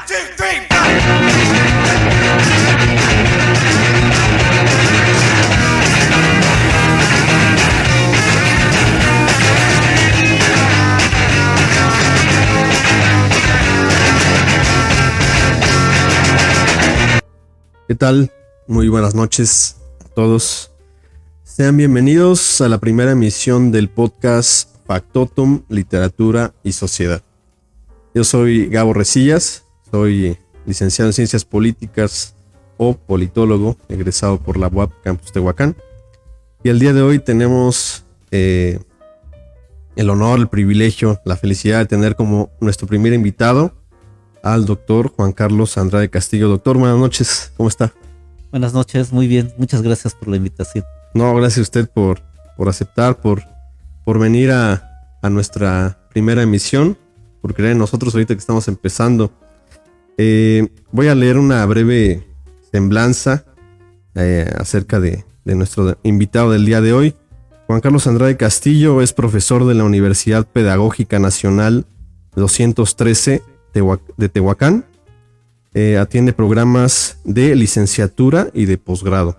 two, three, four. ¿Qué tal? Muy buenas noches a todos. Sean bienvenidos a la primera emisión del podcast Factotum, Literatura y Sociedad. Yo soy Gabo Resillas, soy licenciado en Ciencias Políticas o politólogo, egresado por la UAP Campus Tehuacán. Y el día de hoy tenemos el honor, el privilegio, la felicidad de tener como nuestro primer invitado al doctor Juan Carlos Andrade Castillo. Doctor, buenas noches, ¿cómo está? Buenas noches, muy bien, muchas gracias por la invitación. No, gracias a usted por aceptar, por venir a nuestra primera emisión, por creer en nosotros ahorita que estamos empezando. Voy a leer una breve semblanza acerca de nuestro invitado del día de hoy. Juan Carlos Andrade Castillo es profesor de la Universidad Pedagógica Nacional 213 de Tehuacán. Atiende programas de licenciatura y de posgrado.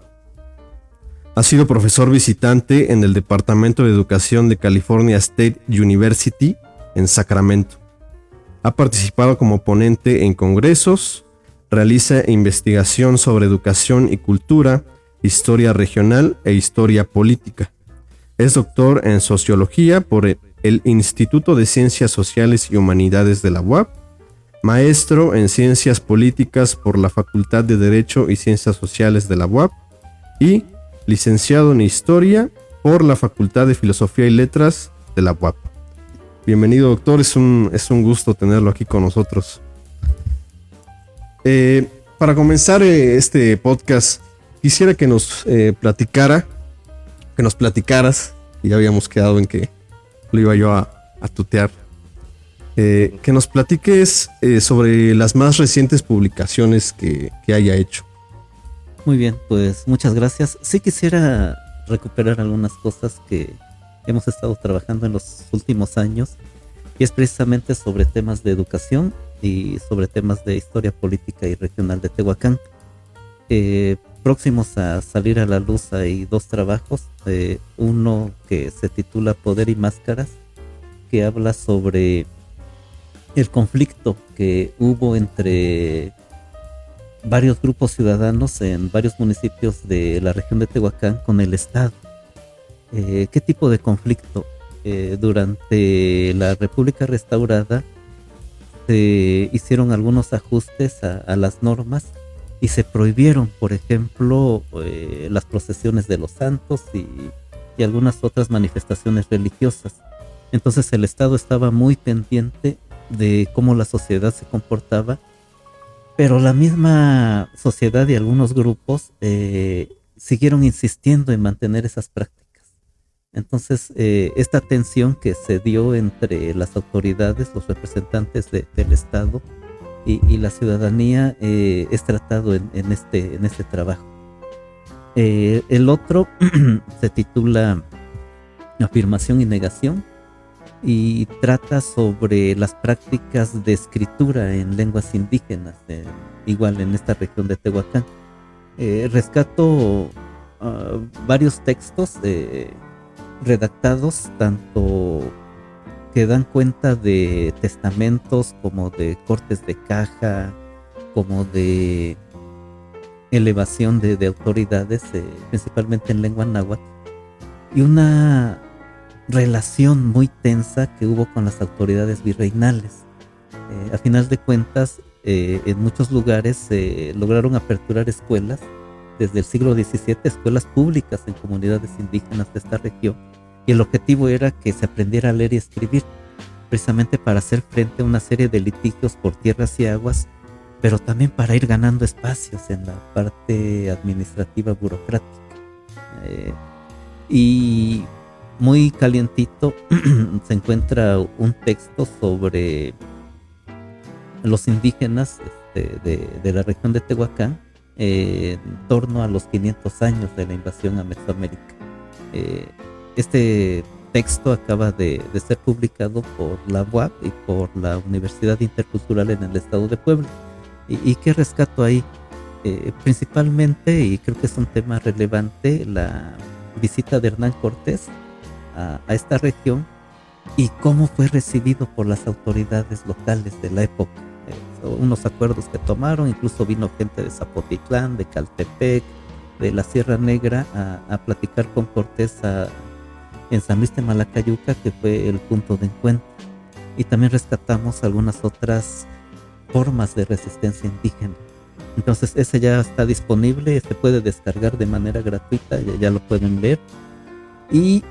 Ha sido profesor visitante en el Departamento de Educación de California State University en Sacramento. Ha participado como ponente en congresos, realiza investigación sobre educación y cultura, historia regional e historia política. Es doctor en sociología por el Instituto de Ciencias Sociales y Humanidades de la UAP, maestro en Ciencias Políticas por la Facultad de Derecho y Ciencias Sociales de la UAP y licenciado en Historia por la Facultad de Filosofía y Letras de la UAP. Bienvenido, doctor, es un gusto tenerlo aquí con nosotros. Para comenzar este podcast, quisiera que nos platicaras, y ya habíamos quedado en que lo iba yo a tutear, que nos platiques sobre las más recientes publicaciones que haya hecho. Muy bien, pues muchas gracias. Sí quisiera recuperar algunas cosas que hemos estado trabajando en los últimos años, y es precisamente sobre temas de educación y sobre temas de historia política y regional de Tehuacán. Próximos a salir a la luz hay dos trabajos, uno que se titula Poder y Máscaras, que habla sobre el conflicto que hubo entre varios grupos ciudadanos en varios municipios de la región de Tehuacán con el Estado. ¿Qué tipo de conflicto? Durante la República Restaurada se hicieron algunos ajustes a las normas y se prohibieron, por ejemplo, las procesiones de los santos y algunas otras manifestaciones religiosas. Entonces el Estado estaba muy pendiente de cómo la sociedad se comportaba, pero la misma sociedad y algunos grupos siguieron insistiendo en mantener esas prácticas. Entonces esta tensión que se dio entre las autoridades, los representantes del Estado y la ciudadanía es tratado en este trabajo. El otro se titula Afirmación y Negación, y trata sobre las prácticas de escritura en lenguas indígenas, igual en esta región de Tehuacán. Rescato varios textos redactados, tanto que dan cuenta de testamentos como de cortes de caja, como de elevación de autoridades, principalmente en lengua náhuatl, y una relación muy tensa que hubo con las autoridades virreinales. A final de cuentas, en muchos lugares se lograron aperturar escuelas desde el siglo XVII, escuelas públicas en comunidades indígenas de esta región, y el objetivo era que se aprendiera a leer y escribir, precisamente para hacer frente a una serie de litigios por tierras y aguas, pero también para ir ganando espacios en la parte administrativa burocrática. Y muy calientito se encuentra un texto sobre los indígenas de la región de Tehuacán en torno a los 500 años de la invasión a Mesoamérica. Este texto acaba de ser publicado por la UAP y por la Universidad Intercultural en el estado de Puebla. ¿Y qué rescato ahí? Principalmente, y creo que es un tema relevante, la visita de Hernán Cortés a esta región y cómo fue recibido por las autoridades locales de la época. Unos acuerdos que tomaron, incluso vino gente de Zapotitlán, de Caltepec, de la Sierra Negra a platicar con Cortés en San Luis de Malacayuca, que fue el punto de encuentro. Y también rescatamos algunas otras formas de resistencia indígena. Entonces ese ya está disponible, se puede descargar de manera gratuita, ya lo pueden ver. Y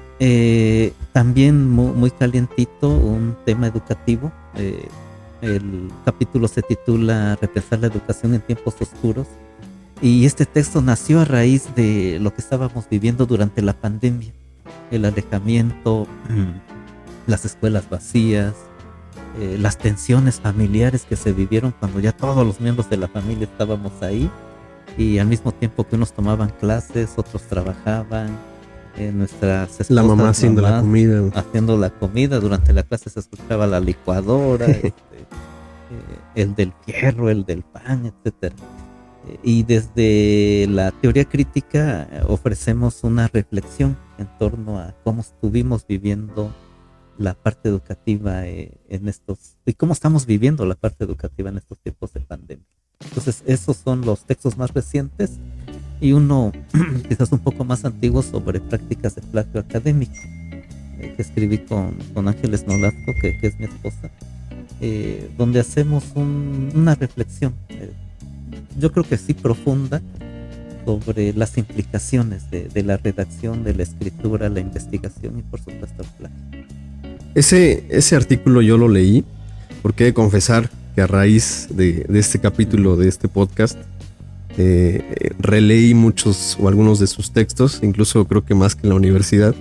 también muy calientito un tema educativo. El capítulo se titula Repensar la educación en tiempos oscuros. Y este texto nació a raíz de lo que estábamos viviendo durante la pandemia. El alejamiento, las escuelas vacías, las tensiones familiares que se vivieron cuando ya todos los miembros de la familia estábamos ahí, y al mismo tiempo que unos tomaban clases, otros trabajaban, nuestras esposas, la mamá haciendo la comida. Haciendo la comida, durante la clase se escuchaba la licuadora, el del fierro, el del pan, etcétera. Y desde la teoría crítica ofrecemos una reflexión en torno a cómo estuvimos viviendo la parte educativa en estos, y cómo estamos viviendo la parte educativa en estos tiempos de pandemia. Entonces esos son los textos más recientes, y uno quizás un poco más antiguo sobre prácticas de plagio académico, que escribí con Ángeles Nolasco, que es mi esposa, donde hacemos una reflexión, yo creo que sí profunda, sobre las implicaciones de la redacción, de la escritura, la investigación y por supuesto el plagio. Ese artículo yo lo leí porque he de confesar que a raíz de este capítulo de este podcast releí muchos o algunos de sus textos, incluso creo que más que en la universidad,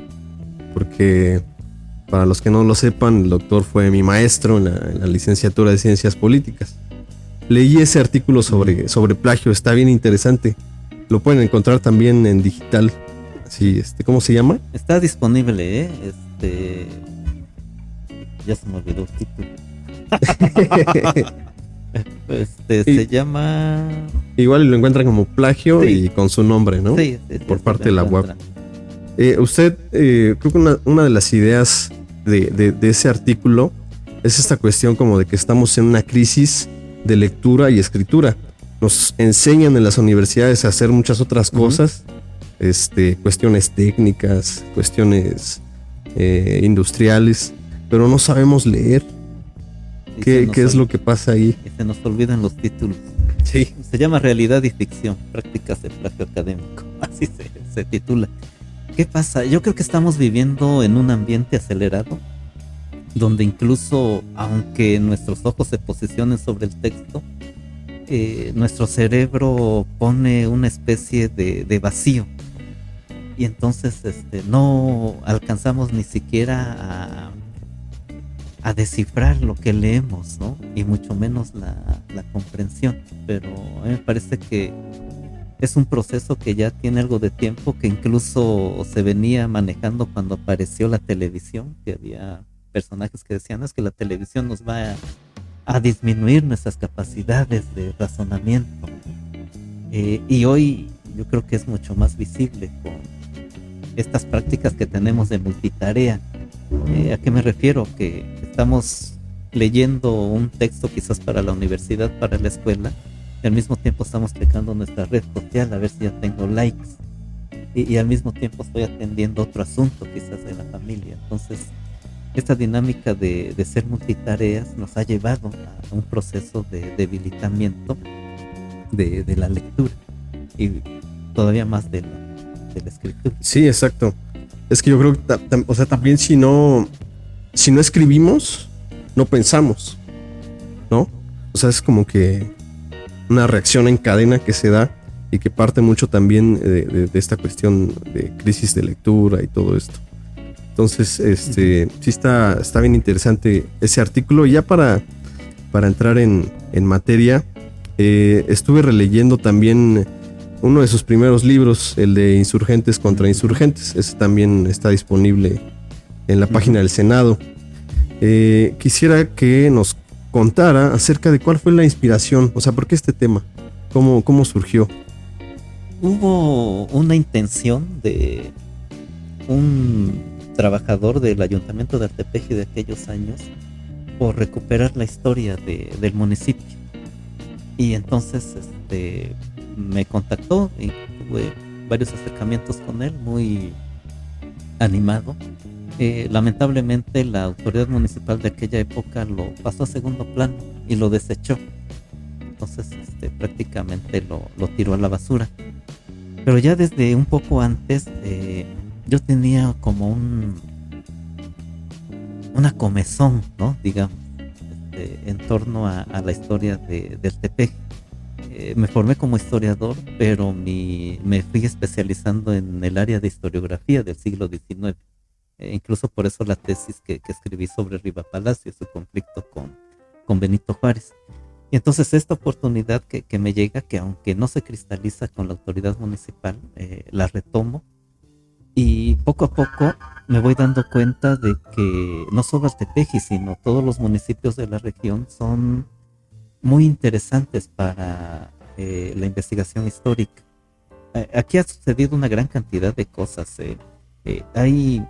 porque para los que no lo sepan, el doctor fue mi maestro en la licenciatura de Ciencias Políticas. Leí ese artículo sobre plagio, está bien interesante. Lo pueden encontrar también en digital. Así, ¿cómo se llama? Está disponible, ya se me olvidó el título. Se llama... Igual lo encuentran como plagio, sí, y con su nombre, ¿no? Sí, por parte de la UAP. Usted, creo que una de las ideas de ese artículo es esta cuestión como de que estamos en una crisis de lectura y escritura. Nos enseñan en las universidades a hacer muchas otras cosas, cuestiones técnicas, cuestiones industriales, pero no sabemos leer. ¿Qué es lo que pasa ahí? Y se nos olvidan los títulos. Sí. Se llama Realidad y Ficción, prácticas de plagio académico. Así se titula. ¿Qué pasa? Yo creo que estamos viviendo en un ambiente acelerado, donde incluso, aunque nuestros ojos se posicionen sobre el texto, nuestro cerebro pone una especie de vacío. Y entonces no alcanzamos ni siquiera a descifrar lo que leemos, ¿no? Y mucho menos la comprensión. Pero a mí me parece que es un proceso que ya tiene algo de tiempo, que incluso se venía manejando cuando apareció la televisión, que había personajes que decían, es que la televisión nos va a disminuir nuestras capacidades de razonamiento. Y hoy yo creo que es mucho más visible con estas prácticas que tenemos de multitarea. ¿A qué me refiero? Que estamos leyendo un texto quizás para la universidad, para la escuela, y al mismo tiempo estamos checando nuestra red social a ver si ya tengo likes, y al mismo tiempo estoy atendiendo otro asunto quizás de la familia. Entonces esta dinámica de ser multitareas nos ha llevado a un proceso de debilitamiento de la lectura y todavía más de la escritura. Sí, exacto. Es que yo creo que también si no escribimos, no pensamos, ¿no? O sea, es como que una reacción en cadena que se da y que parte mucho también de esta cuestión de crisis de lectura y todo esto. Entonces, sí está bien interesante ese artículo. Y ya para entrar en materia, estuve releyendo también uno de sus primeros libros, el de Insurgentes contra Insurgentes. Ese también está disponible en la página del Senado. Quisiera que nos contara acerca de cuál fue la inspiración, o sea, ¿por qué este tema? ¿Cómo surgió? Hubo una intención de un trabajador del ayuntamiento de Artepeji de aquellos años por recuperar la historia del municipio. Y entonces me contactó y tuve varios acercamientos con él, muy animado. Lamentablemente la autoridad municipal de aquella época lo pasó a segundo plano y lo desechó. Entonces prácticamente lo tiró a la basura. Pero ya desde un poco antes yo tenía como una comezón, ¿no? Digamos, en torno a la historia del Tepeji. Me formé como historiador, pero me fui especializando en el área de historiografía del siglo XIX. Incluso por eso la tesis que escribí sobre Riva Palacio, su conflicto con Benito Juárez. Y entonces esta oportunidad que me llega, que aunque no se cristaliza con la autoridad municipal, la retomo. Y poco a poco me voy dando cuenta de que no solo Altepeji, sino todos los municipios de la región son muy interesantes para la investigación histórica. Aquí ha sucedido una gran cantidad de cosas. Hay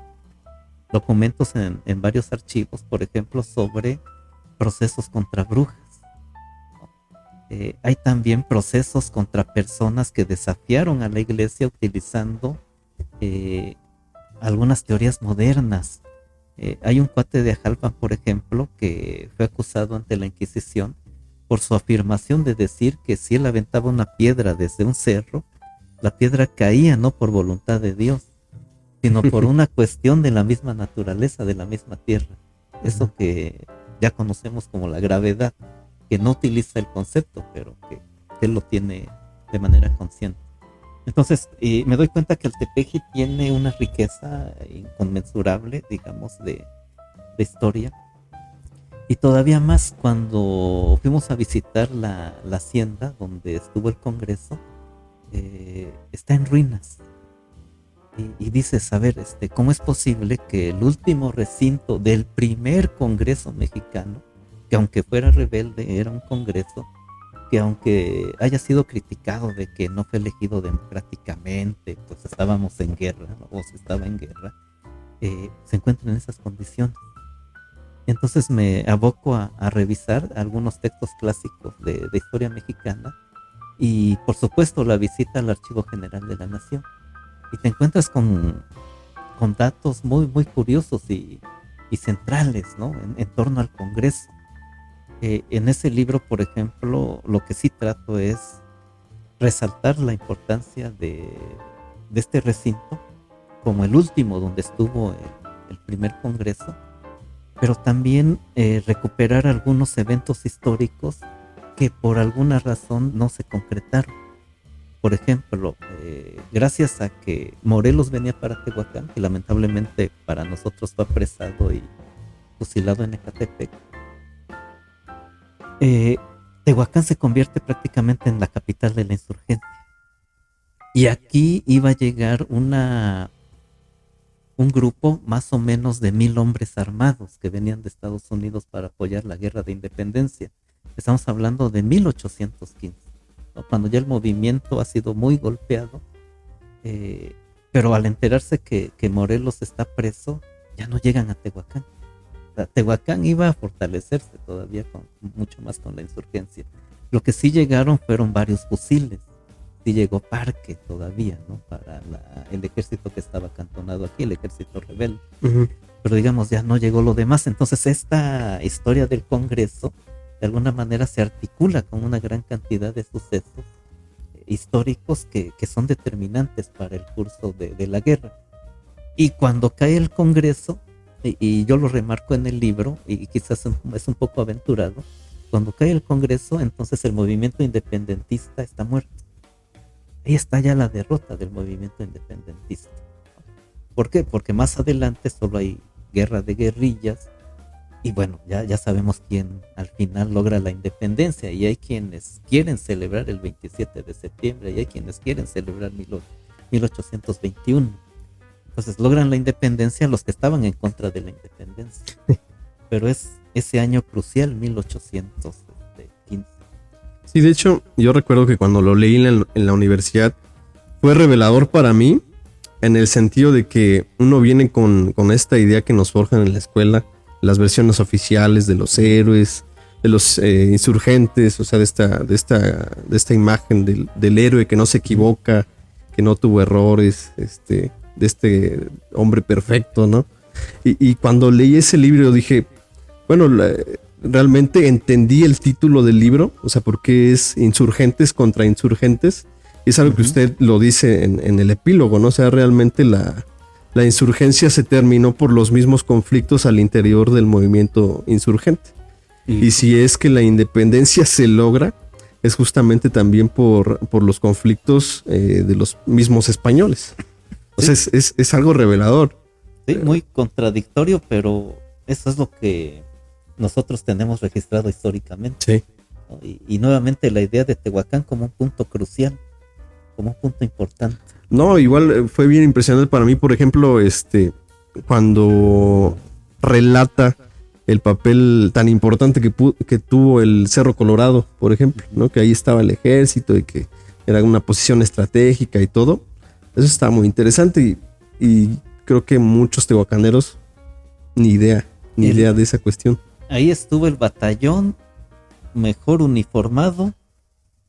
documentos en varios archivos, por ejemplo, sobre procesos contra brujas. Hay también procesos contra personas que desafiaron a la iglesia utilizando algunas teorías modernas. Hay un cuate de Ajalpan, por ejemplo, que fue acusado ante la Inquisición por su afirmación de decir que si él aventaba una piedra desde un cerro, la piedra caía no por voluntad de Dios, sino por una cuestión de la misma naturaleza, de la misma tierra. Eso que ya conocemos como la gravedad, que no utiliza el concepto, pero que él lo tiene de manera consciente. Entonces, me doy cuenta que el Tepeji tiene una riqueza inconmensurable, digamos, de historia. Y todavía más cuando fuimos a visitar la hacienda donde estuvo el Congreso, está en ruinas. Y dices, a ver, ¿cómo es posible que el último recinto del primer Congreso mexicano, que aunque fuera rebelde, era un Congreso, que aunque haya sido criticado de que no fue elegido democráticamente, pues estábamos en guerra, ¿no? O se estaba en guerra, se encuentra en esas condiciones? Entonces me aboco a revisar algunos textos clásicos de historia mexicana y por supuesto la visita al Archivo General de la Nación. Y te encuentras con datos muy, muy curiosos y centrales, ¿no? En torno al Congreso. En ese libro, por ejemplo, lo que sí trato es resaltar la importancia de este recinto como el último donde estuvo el primer Congreso, pero también recuperar algunos eventos históricos que por alguna razón no se concretaron. Por ejemplo, gracias a que Morelos venía para Tehuacán, que lamentablemente para nosotros fue apresado y fusilado en Ecatepec, Tehuacán se convierte prácticamente en la capital de la insurgencia. Y aquí iba a llegar un grupo más o menos de 1,000 hombres armados que venían de Estados Unidos para apoyar la guerra de independencia. Estamos hablando de 1815, ¿no? Cuando ya el movimiento ha sido muy golpeado, pero al enterarse que Morelos está preso, ya no llegan a Tehuacán. O sea, Tehuacán iba a fortalecerse todavía mucho más con la insurgencia. Lo que sí llegaron fueron varios fusiles. Sí llegó Parque todavía, ¿no? Para el ejército que estaba acantonado aquí, el ejército rebelde. Uh-huh. Pero digamos, ya no llegó lo demás. Entonces esta historia del Congreso de alguna manera se articula con una gran cantidad de sucesos históricos que son determinantes para el curso de la guerra. Y cuando cae el Congreso, y yo lo remarco en el libro, y quizás es un poco aventurado, cuando cae el Congreso, entonces el movimiento independentista está muerto. Ahí está ya la derrota del movimiento independentista. ¿Por qué? Porque más adelante solo hay guerra de guerrillas, y bueno, ya sabemos quién al final logra la independencia, y hay quienes quieren celebrar el 27 de septiembre, y hay quienes quieren celebrar 1821. Entonces logran la independencia los que estaban en contra de la independencia. Pero es ese año crucial, 1815. Sí, de hecho, yo recuerdo que cuando lo leí en la universidad fue revelador para mí en el sentido de que uno viene con esta idea que nos forjan en la escuela, las versiones oficiales de los héroes, de los insurgentes, o sea, de esta imagen del héroe que no se equivoca, que no tuvo errores, de este hombre perfecto, ¿no? Y cuando leí ese libro dije, bueno, realmente entendí el título del libro, o sea, porque es Insurgentes contra Insurgentes. Es algo que usted lo dice en el epílogo, ¿no? O sea, realmente la insurgencia se terminó por los mismos conflictos al interior del movimiento insurgente. Y si es que la independencia se logra, es justamente también por los conflictos de los mismos españoles. O sea, es algo revelador. Sí, muy contradictorio, pero eso es lo que nosotros tenemos registrado históricamente. Sí. ¿No? Y nuevamente la idea de Tehuacán como un punto crucial, como un punto importante. No, igual fue bien impresionante para mí, por ejemplo, cuando relata el papel tan importante que tuvo el Cerro Colorado, por ejemplo, ¿no? Que ahí estaba el ejército y que era una posición estratégica y todo. Eso está muy interesante y creo que muchos tehuacaneros ni idea de esa cuestión. Ahí estuvo el batallón mejor uniformado,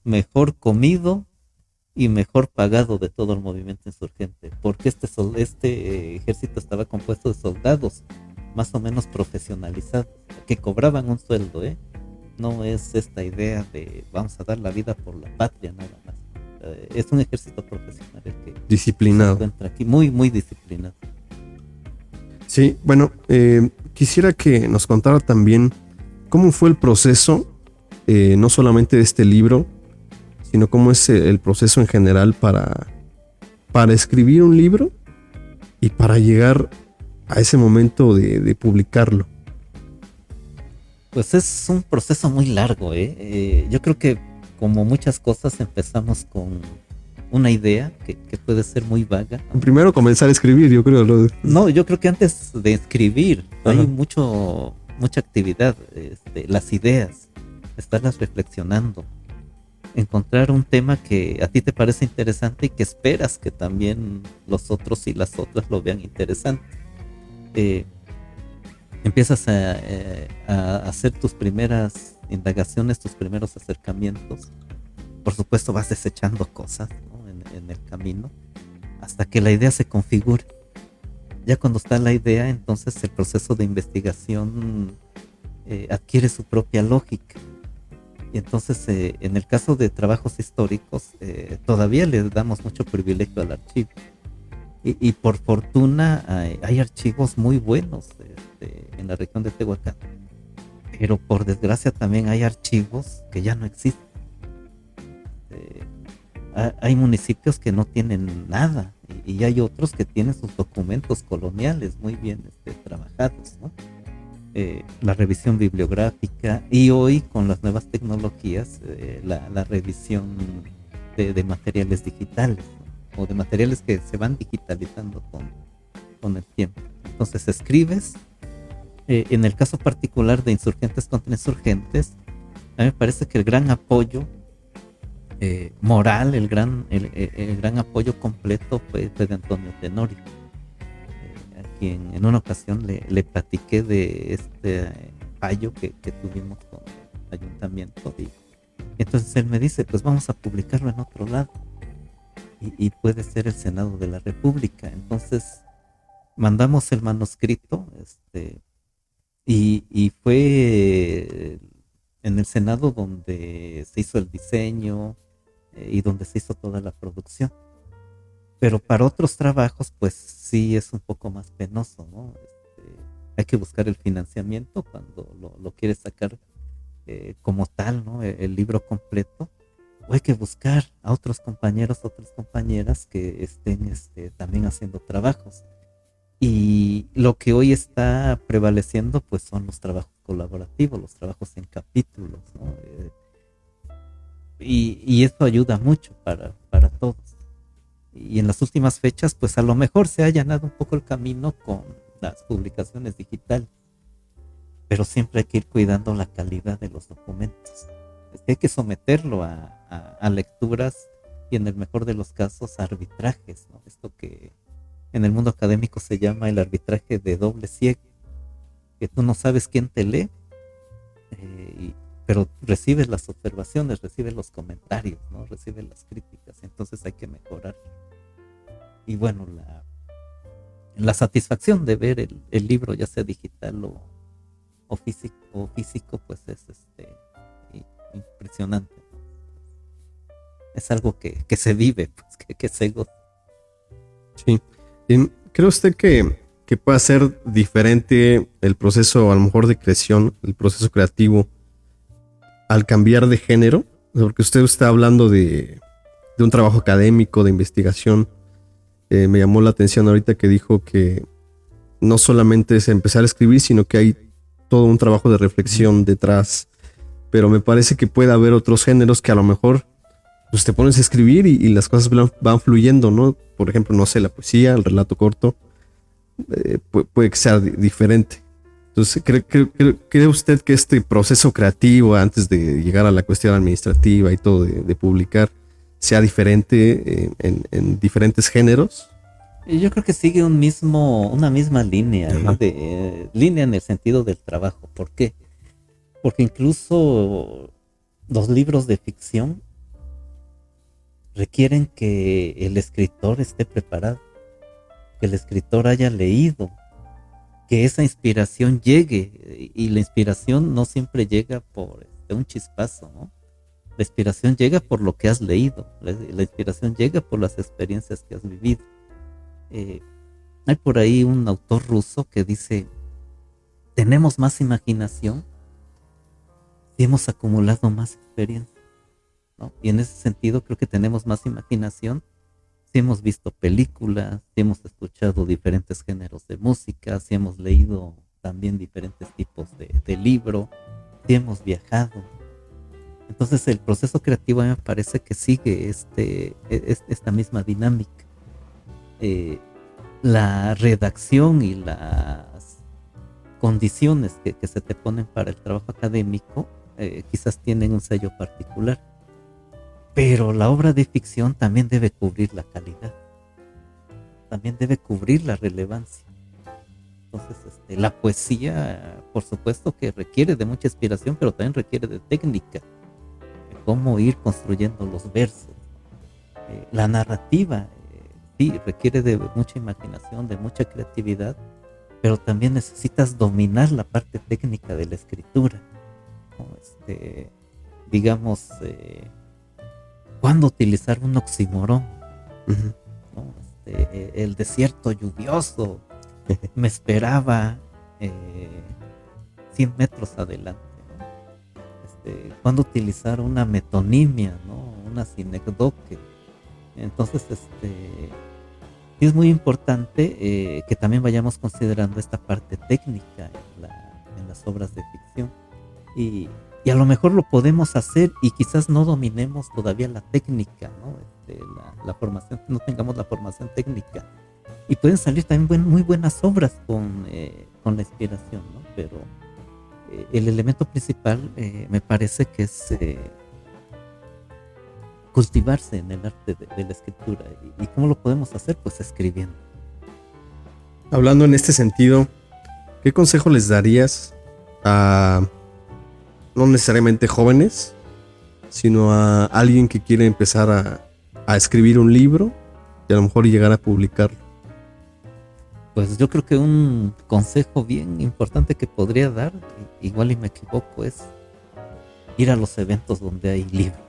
mejor comido y mejor pagado de todo el movimiento insurgente, porque este ejército estaba compuesto de soldados más o menos profesionalizados, que cobraban un sueldo, no es esta idea de vamos a dar la vida por la patria nada más. Es un ejército profesional el que disciplinado se encuentra aquí, muy muy disciplinado. Sí, bueno, quisiera que nos contara también cómo fue el proceso, no solamente de este libro, sino cómo es el proceso en general para escribir un libro y para llegar a ese momento de publicarlo. Pues es un proceso muy largo, yo creo que como muchas cosas empezamos con una idea que puede ser muy vaga. Primero comenzar a escribir, yo creo. No, yo creo que antes de escribir Ajá. hay mucha actividad, las ideas, estarlas reflexionando, encontrar un tema que a ti te parece interesante y que esperas que también los otros y las otras lo vean interesante. Empiezas a hacer tus primeras indagaciones, tus primeros acercamientos. Por supuesto vas desechando cosas, ¿no? en el camino hasta que la idea se configure. Ya cuando está la idea, entonces el proceso de investigación adquiere su propia lógica. Y entonces en el caso de trabajos históricos todavía le damos mucho privilegio al archivo. Y por fortuna hay archivos muy buenos en la región de Tehuacán. Pero por desgracia también hay archivos que ya no existen. Hay municipios que no tienen nada y hay otros que tienen sus documentos coloniales muy bien trabajados, ¿no? La revisión bibliográfica y hoy con las nuevas tecnologías la revisión de materiales digitales, ¿no? O de materiales que se van digitalizando con el tiempo. Entonces escribes, en el caso particular de Insurgentes contra Insurgentes, a mí me parece que el gran apoyo moral, el gran apoyo completo fue de Antonio Tenorio, a quien en una ocasión le platiqué de este fallo que tuvimos con el ayuntamiento. Y entonces él me dice, pues vamos a publicarlo en otro lado. Y puede ser el Senado de la República. Entonces mandamos el manuscrito, y fue en el Senado donde se hizo el diseño y donde se hizo toda la producción. Pero para otros trabajos, pues sí es un poco más penoso, ¿no? Hay que buscar el financiamiento cuando lo quieres sacar como tal, ¿no? El libro completo. O hay que buscar a otros compañeros, otras compañeras que estén también haciendo trabajos. Y lo que hoy está prevaleciendo, pues son los trabajos colaborativos, los trabajos en capítulos, ¿no? Y eso ayuda mucho para todos. Y en las últimas fechas, pues a lo mejor se ha allanado un poco el camino con las publicaciones digitales. pero siempre hay que ir cuidando la calidad de los documentos. Es que hay que someterlo a lecturas y en el mejor de los casos a arbitrajes, ¿no? Esto que en el mundo académico se llama el arbitraje de doble ciego, que tú no sabes quién te lee, pero recibes las observaciones, recibes los comentarios, ¿no? Recibes las críticas, entonces hay que mejorar. Y bueno, la satisfacción de ver el libro, ya sea digital o físico, pues es impresionante. Es algo que se vive, pues, que se goza. Sí. ¿Cree usted que pueda ser diferente el proceso, a lo mejor, de creación, el proceso creativo, al cambiar de género? Porque usted está hablando de un trabajo académico, de investigación. Me llamó la atención ahorita que dijo que no solamente es empezar a escribir, sino que hay todo un trabajo de reflexión detrás. Pero me parece que puede haber otros géneros que a lo mejor pues te pones a escribir y las cosas van fluyendo, ¿no? Por ejemplo, no sé, la poesía, el relato corto, puede que sea diferente. Entonces, ¿cree usted que este proceso creativo, antes de llegar a la cuestión administrativa y todo de publicar, sea diferente en diferentes géneros? Yo creo que sigue una misma línea, Ajá. línea en el sentido del trabajo. ¿Por qué? Porque incluso los libros de ficción requieren que el escritor esté preparado, que el escritor haya leído, que esa inspiración llegue. Y la inspiración no siempre llega por un chispazo, ¿no? La inspiración llega por lo que has leído, la inspiración llega por las experiencias que has vivido. Hay por ahí un autor ruso que dice, tenemos más imaginación si hemos acumulado más experiencia, ¿no? Y en ese sentido creo que tenemos más imaginación si hemos visto películas, si hemos escuchado diferentes géneros de música, si hemos leído también diferentes tipos de libro, si hemos viajado. Entonces el proceso creativo a mí me parece que sigue esta misma dinámica. La redacción y las condiciones que se te ponen para el trabajo académico quizás tienen un sello particular, pero la obra de ficción también debe cubrir la calidad, también debe cubrir la relevancia. Entonces la poesía, por supuesto que requiere de mucha inspiración, pero también requiere de técnica, de cómo ir construyendo los versos. La narrativa sí requiere de mucha imaginación, de mucha creatividad, pero también necesitas dominar la parte técnica de la escritura, ¿no? Digamos, cuándo utilizar un oxímoron, Uh-huh. ¿no? El desierto lluvioso me esperaba 100 metros adelante, ¿no? Cuándo utilizar una metonimia, ¿no? Una sinecdoque. Entonces, sí es muy importante que también vayamos considerando esta parte técnica en las obras de ficción. Y a lo mejor lo podemos hacer y quizás no dominemos todavía la técnica, ¿no? La formación, no tengamos la formación técnica. Y pueden salir también muy buenas obras con la inspiración, ¿no? Pero el elemento principal me parece que es cultivarse en el arte de la escritura. ¿Y cómo lo podemos hacer? Pues escribiendo. Hablando en este sentido, ¿qué consejo les darías a no necesariamente jóvenes, sino a alguien que quiere empezar a escribir un libro y a lo mejor llegar a publicarlo? Pues yo creo que un consejo bien importante que podría dar, igual y me equivoco, es ir a los eventos donde hay libros,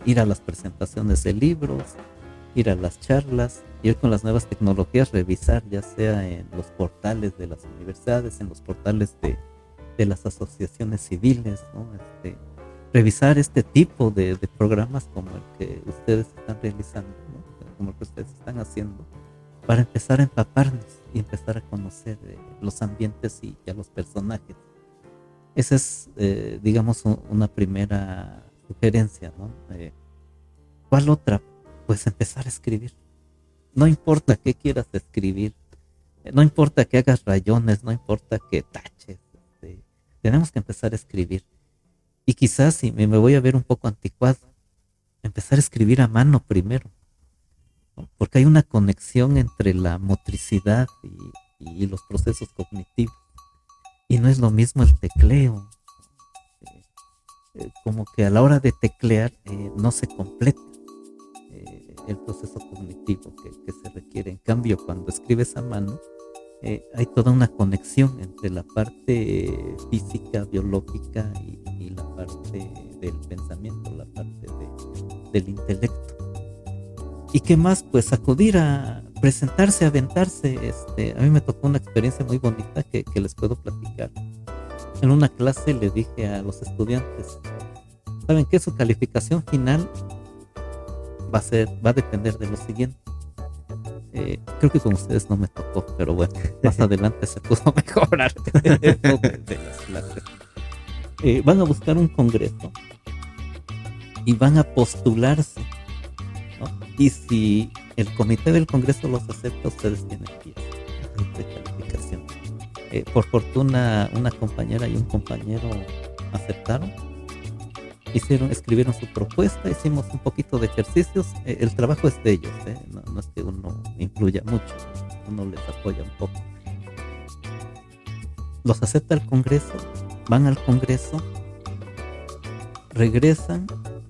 ir a las presentaciones de libros, ir a las charlas, ir con las nuevas tecnologías, revisar ya sea en los portales de las universidades, en los portales de las asociaciones civiles, ¿no? Revisar este tipo de programas como el que ustedes están realizando, ¿no? Como el que ustedes están haciendo, para empezar a empaparnos y empezar a conocer los ambientes y a los personajes. Esa es, digamos, una primera sugerencia, ¿no? ¿Cuál otra? Pues empezar a escribir. No importa qué quieras escribir, no importa que hagas rayones, no importa que taches, tenemos que empezar a escribir. Y quizás, si me voy a ver un poco anticuado, empezar a escribir a mano primero, ¿no? Porque hay una conexión entre la motricidad y los procesos cognitivos. Y no es lo mismo el tecleo. Como que a la hora de teclear no se completa el proceso cognitivo que se requiere. En cambio, cuando escribes a mano, hay toda una conexión entre la parte física, biológica y la parte del pensamiento, la parte del intelecto. ¿Y qué más? Pues acudir a presentarse, aventarse. A mí me tocó una experiencia muy bonita que les puedo platicar. En una clase le dije a los estudiantes, ¿saben qué? Su calificación final va a depender de lo siguiente. Creo que con ustedes no me tocó, pero bueno, más adelante se pudo mejorar eso de las clases. Van a buscar un congreso y van a postularse, ¿no? Y si el comité del congreso los acepta, ustedes tienen 10 de calificación. Por fortuna, una compañera y un compañero aceptaron. Escribieron su propuesta, hicimos un poquito de ejercicios. El trabajo es de ellos, no es que uno influya mucho, uno les apoya un poco. Los acepta el Congreso, van al Congreso, regresan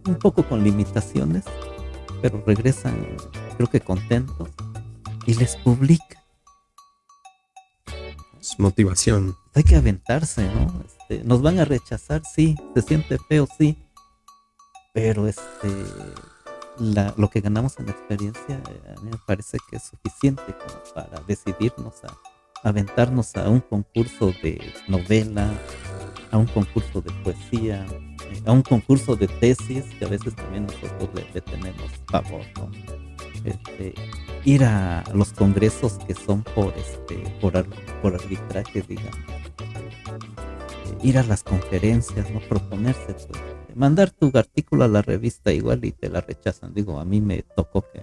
un poco con limitaciones, pero regresan creo que contentos y les publican. Es motivación. Hay que aventarse, ¿no? Nos van a rechazar, sí, se siente feo, sí, pero lo que ganamos en experiencia a mí me parece que es suficiente como para decidirnos a aventarnos a un concurso de novela, a un concurso de poesía, a un concurso de tesis, que a veces también nosotros le tenemos favor, ¿no? Ir a los congresos que son por arbitraje, digamos, ir a las conferencias, no proponerse, pues, mandar tu artículo a la revista igual y te la rechazan. Digo, a mí me tocó que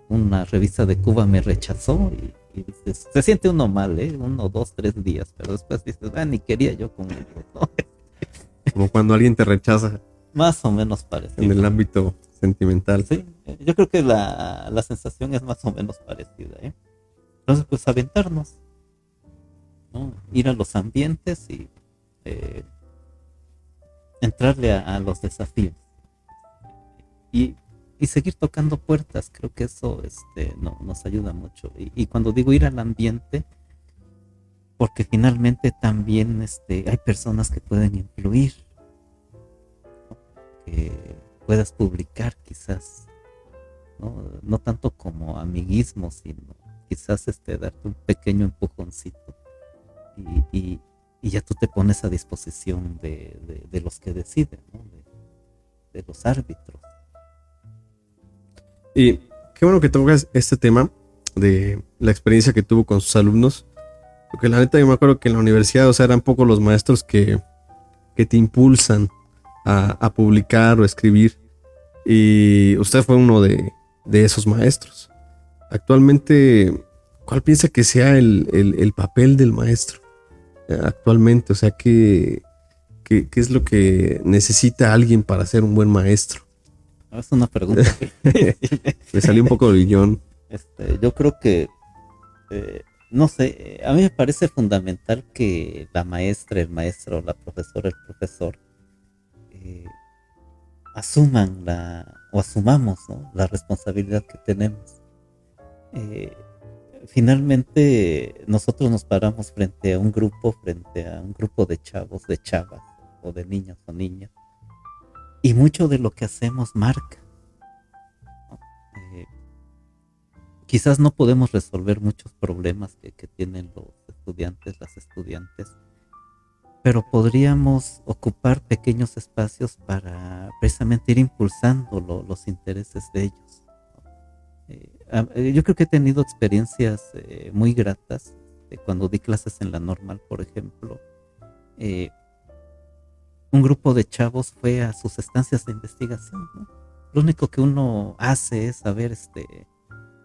una revista de Cuba me rechazó y se siente uno mal, 1, 2, 3 días, pero después dices, ni quería yo con ellos, ¿no? Como cuando alguien te rechaza. Más o menos parecido. En el ámbito sentimental. Sí, yo creo que la sensación es más o menos parecida, Entonces, pues aventarnos, ¿no? Ir a los ambientes y entrarle a los desafíos y seguir tocando puertas. Creo que eso nos ayuda mucho. Y cuando digo ir al ambiente, porque finalmente también hay personas que pueden influir, ¿no? Que puedas publicar quizás, no tanto como amiguismo, sino quizás darte un pequeño empujoncito y ya tú te pones a disposición de los que deciden, ¿no? de los árbitros. Y qué bueno que tocas este tema de la experiencia que tuvo con sus alumnos, porque la neta yo me acuerdo que en la universidad, o sea, eran pocos los maestros que te impulsan a publicar o escribir, y usted fue uno de esos maestros. Actualmente, ¿cuál piensa que sea el papel del maestro actualmente? O sea, ¿qué es lo que necesita alguien para ser un buen maestro? Es una pregunta. Me salió un poco del guión. Yo creo que, no sé, a mí me parece fundamental que la maestra, el maestro, la profesora, el profesor, asumamos, ¿no? La responsabilidad que tenemos. Finalmente nosotros nos paramos frente a un grupo de chavos, de chavas, o de niños o niñas, y mucho de lo que hacemos marca, ¿no? Quizás no podemos resolver muchos problemas que tienen los estudiantes, las estudiantes, pero podríamos ocupar pequeños espacios para precisamente ir impulsando los intereses de ellos. Yo creo que he tenido experiencias muy gratas cuando di clases en la normal, por ejemplo. Un grupo de chavos fue a sus estancias de investigación, ¿no? Lo único que uno hace es saber,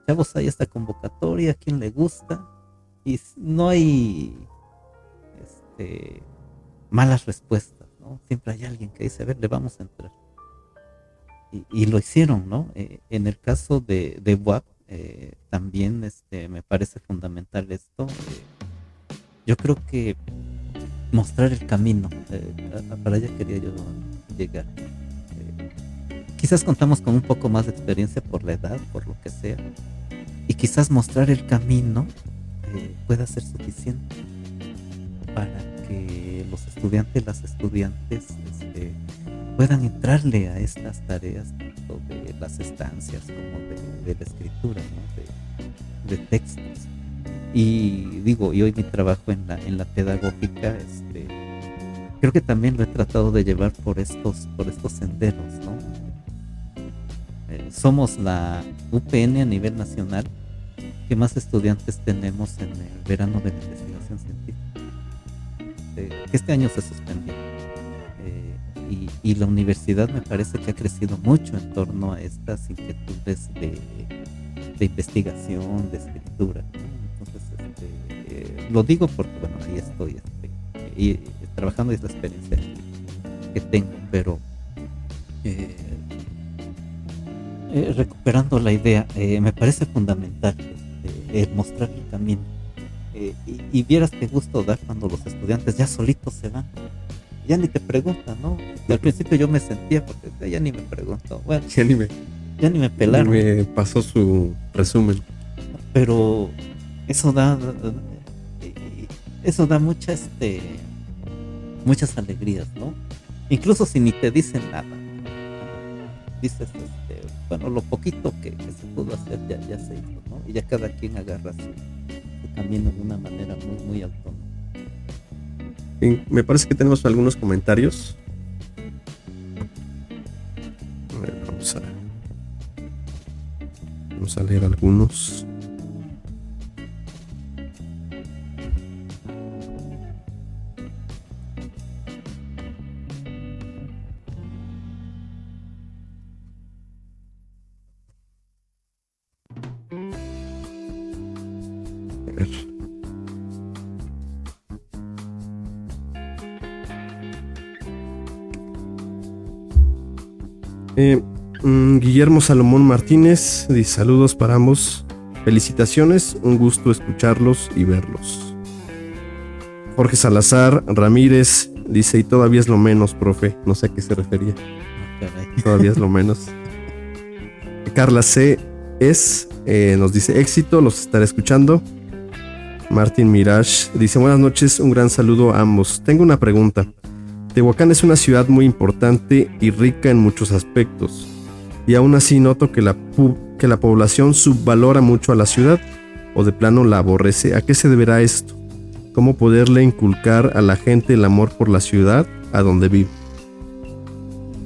chavos, hay esta convocatoria, ¿a quién le gusta? Y no hay malas respuestas, ¿no? Siempre hay alguien que dice, a ver, le vamos a entrar. Y lo hicieron, ¿no? En el caso de WAP, también me parece fundamental esto. Yo creo que mostrar el camino, para allá quería yo llegar. Quizás contamos con un poco más de experiencia por la edad, por lo que sea, y quizás mostrar el camino pueda ser suficiente para que los estudiantes, las estudiantes, puedan entrarle a estas tareas, tanto de las estancias como de la escritura, ¿no? De textos. Y digo, y hoy mi trabajo en la pedagógica, creo que también lo he tratado de llevar por estos senderos, ¿no? Somos la UPN a nivel nacional que más estudiantes tenemos en el verano de la investigación científica. Este año se suspendió. Y la universidad me parece que ha crecido mucho en torno a estas inquietudes de investigación, de escritura, ¿no? Entonces, lo digo porque, bueno, ahí estoy y trabajando, es la experiencia que tengo, pero recuperando la idea, me parece fundamental mostrar el camino. Y vieras qué gusto da cuando los estudiantes ya solitos se van. Ya ni te preguntan, ¿no? Y al principio yo me sentía porque ya ni me preguntó. Bueno, ya ni me pelaron. Ni me pasó su resumen. Pero eso da muchas alegrías, ¿no? Incluso si ni te dicen nada. Dices, bueno, lo poquito que se pudo hacer ya se hizo, ¿no? Y ya cada quien agarra su camino de una manera muy, muy autónoma. Me parece que tenemos algunos comentarios. A ver, vamos a leer algunos. A ver. Guillermo Salomón Martínez dice: saludos para ambos, felicitaciones, un gusto escucharlos y verlos. Jorge Salazar Ramírez dice: y todavía es lo menos, profe, no sé a qué se refería. Todavía es lo menos. Carla C. nos dice: éxito, los estaré escuchando. Martín Mirage dice: buenas noches, un gran saludo a ambos. Tengo una pregunta. Tehuacán es una ciudad muy importante y rica en muchos aspectos, y aún así noto que la población subvalora mucho a la ciudad o de plano la aborrece. ¿A qué se deberá esto? ¿Cómo poderle inculcar a la gente el amor por la ciudad a donde vive?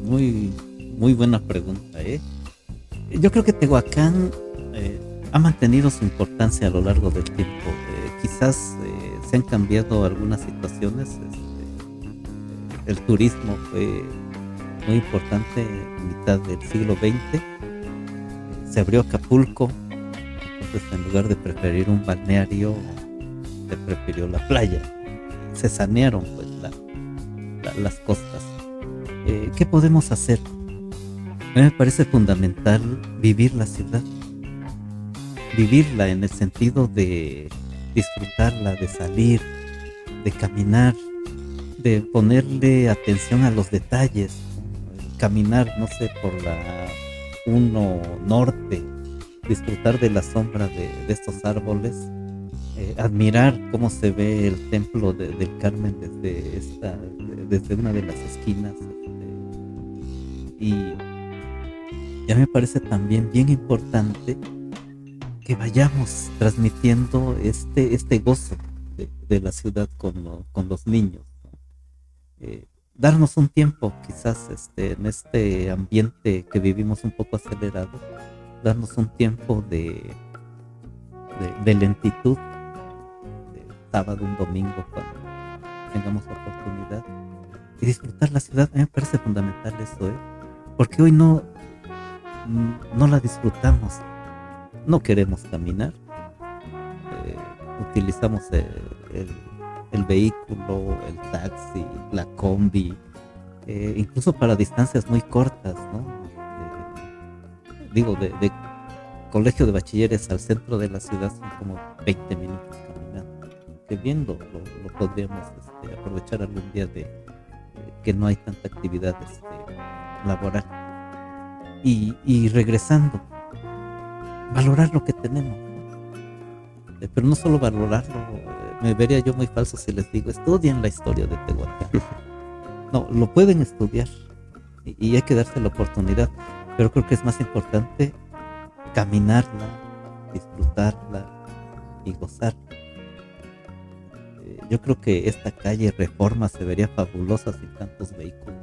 Muy, muy buena pregunta, ¿eh? Yo creo que Tehuacán ha mantenido su importancia a lo largo del tiempo. Quizás se han cambiado algunas situaciones. El turismo fue muy importante en mitad del siglo XX. Se abrió Acapulco, entonces en lugar de preferir un balneario, se prefirió la playa. Se sanearon pues las costas. ¿Qué podemos hacer? A mí me parece fundamental vivir la ciudad, vivirla en el sentido de disfrutarla, de salir, de caminar, de ponerle atención a los detalles, caminar, no sé, por la 1 Norte, disfrutar de la sombra de estos árboles, admirar cómo se ve el templo del Carmen desde una de las esquinas, y ya me parece también bien importante que vayamos transmitiendo este gozo de la ciudad con los niños. Darnos un tiempo, quizás en este ambiente que vivimos un poco acelerado, darnos un tiempo de lentitud, de sábado, un domingo, cuando tengamos la oportunidad, y disfrutar la ciudad. A mí me parece fundamental eso, porque hoy no la disfrutamos, no queremos caminar, utilizamos el vehículo, el taxi, la combi, incluso para distancias muy cortas, ¿no? Digo, de colegio de bachilleres al centro de la ciudad son como 20 minutos caminando, que bien lo podríamos aprovechar algún día de que no hay tanta actividad laboral. Y regresando, valorar lo que tenemos, pero no solo valorarlo. Me vería yo muy falso si les digo estudien la historia de Tehuacán. No, lo pueden estudiar y hay que darse la oportunidad, pero creo que es más importante caminarla, disfrutarla y gozarla. Yo creo que esta calle Reforma se vería fabulosa sin tantos vehículos.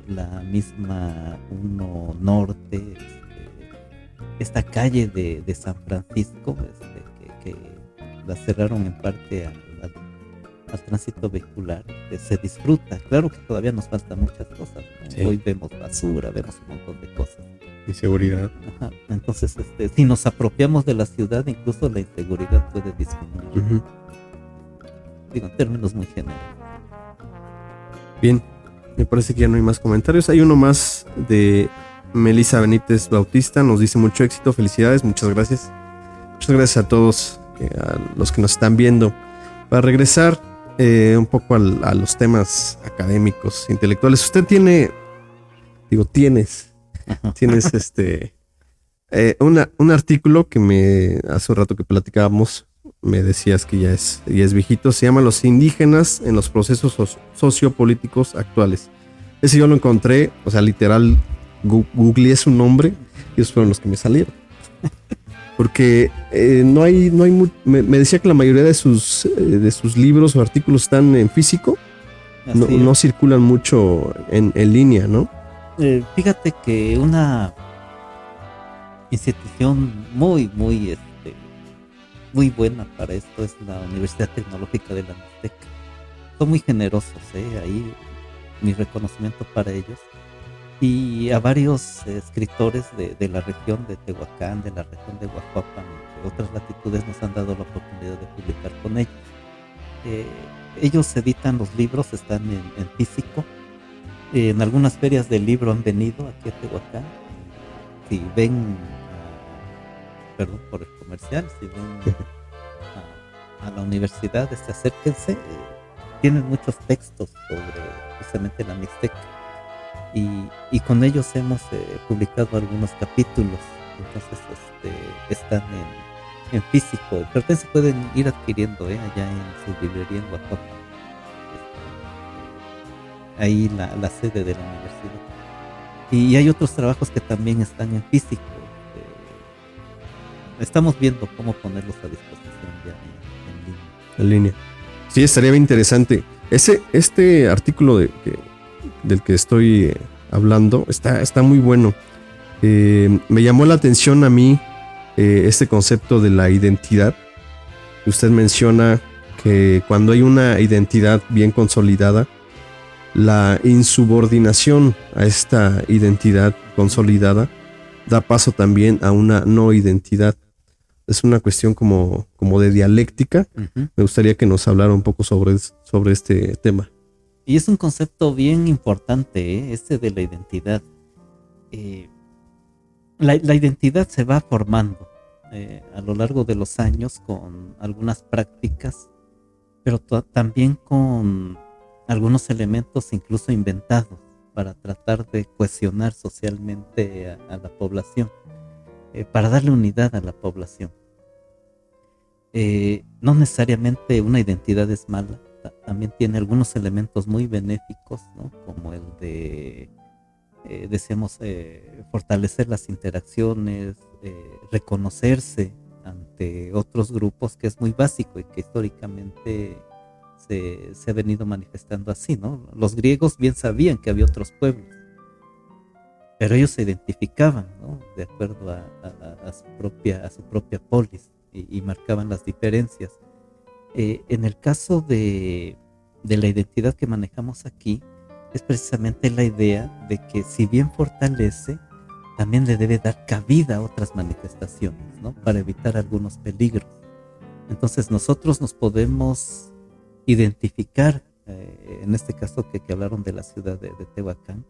La misma 1 Norte, esta calle de San Francisco, que la cerraron en parte al tránsito vehicular, que se disfruta. Claro que todavía nos faltan muchas cosas, ¿no? Sí. Hoy vemos basura, vemos un montón de cosas. Inseguridad. Ajá. Entonces, si nos apropiamos de la ciudad, incluso la inseguridad puede disminuir. Digo, en términos muy generales. Bien, me parece que ya no hay más comentarios. Hay uno más de Melissa Benítez Bautista. Nos dice mucho éxito, felicidades, muchas gracias. Muchas gracias a todos, a los que nos están viendo. Para regresar un poco a los temas académicos, intelectuales. Usted tienes un artículo que hace un rato que platicábamos, me decías que ya es viejito, se llama Los indígenas en los procesos sociopolíticos actuales. Ese yo lo encontré, o sea, literal, googleé su nombre y esos fueron los que me salieron. Porque me decía que la mayoría de sus libros o artículos están en físico, no circulan mucho en línea, ¿no? Fíjate que una institución muy buena para esto es la Universidad Tecnológica de la Mixteca. Son muy generosos, ahí mi reconocimiento para ellos. Y a varios escritores de la región de Tehuacán, de la región de Oaxaca, de otras latitudes, nos han dado la oportunidad de publicar con ellos. Ellos editan los libros, están en físico. En algunas ferias del libro han venido aquí a Tehuacán. Si ven, perdón por el comercial, si ven a la universidad, acérquense. Tienen muchos textos sobre precisamente la Mixteca. Y con ellos hemos publicado algunos capítulos. Entonces están en físico, pero también se pueden ir adquiriendo allá en su librería en Oaxaca, ahí la sede de la universidad. Y hay otros trabajos que también están en físico. Estamos viendo cómo ponerlos a disposición ya en línea. Sí, estaría bien interesante. Este artículo del que estoy hablando está muy bueno. Me llamó la atención a mí este concepto de la identidad. Usted menciona que cuando hay una identidad bien consolidada, la insubordinación a esta identidad consolidada da paso también a una no identidad. Es una cuestión como de dialéctica. Uh-huh. Me gustaría que nos hablara un poco sobre este tema. Y es un concepto bien importante, este de la identidad. La identidad se va formando a lo largo de los años con algunas prácticas, pero también con algunos elementos incluso inventados para tratar de cohesionar socialmente a la población, para darle unidad a la población. No necesariamente una identidad es mala. También tiene algunos elementos muy benéficos, ¿no? Como el de, decíamos, fortalecer las interacciones, reconocerse ante otros grupos, que es muy básico y que históricamente se ha venido manifestando así, ¿no? Los griegos bien sabían que había otros pueblos, pero ellos se identificaban, ¿no? De acuerdo a su propia polis y marcaban las diferencias. En el caso de la identidad que manejamos aquí, es precisamente la idea de que si bien fortalece, también le debe dar cabida a otras manifestaciones, ¿no? Para evitar algunos peligros. Entonces nosotros nos podemos identificar, en este caso que hablaron de la ciudad de Tehuacán,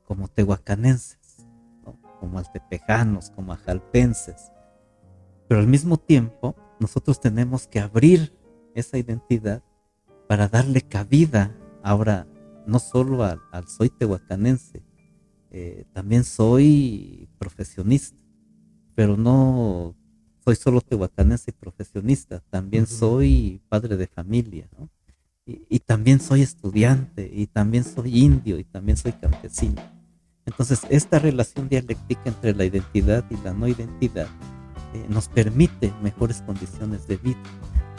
como tehuacanenses, ¿no? Como altepejanos, como ajalpenses. Pero al mismo tiempo, nosotros tenemos que abrir esa identidad para darle cabida ahora no solo al soy tehuacanense, también soy profesionista, pero no soy solo tehuacanense y profesionista, también soy padre de familia, ¿no? Y también soy estudiante, y también soy indio, y también soy campesino. Entonces, esta relación dialéctica entre la identidad y la no identidad nos permite mejores condiciones de vida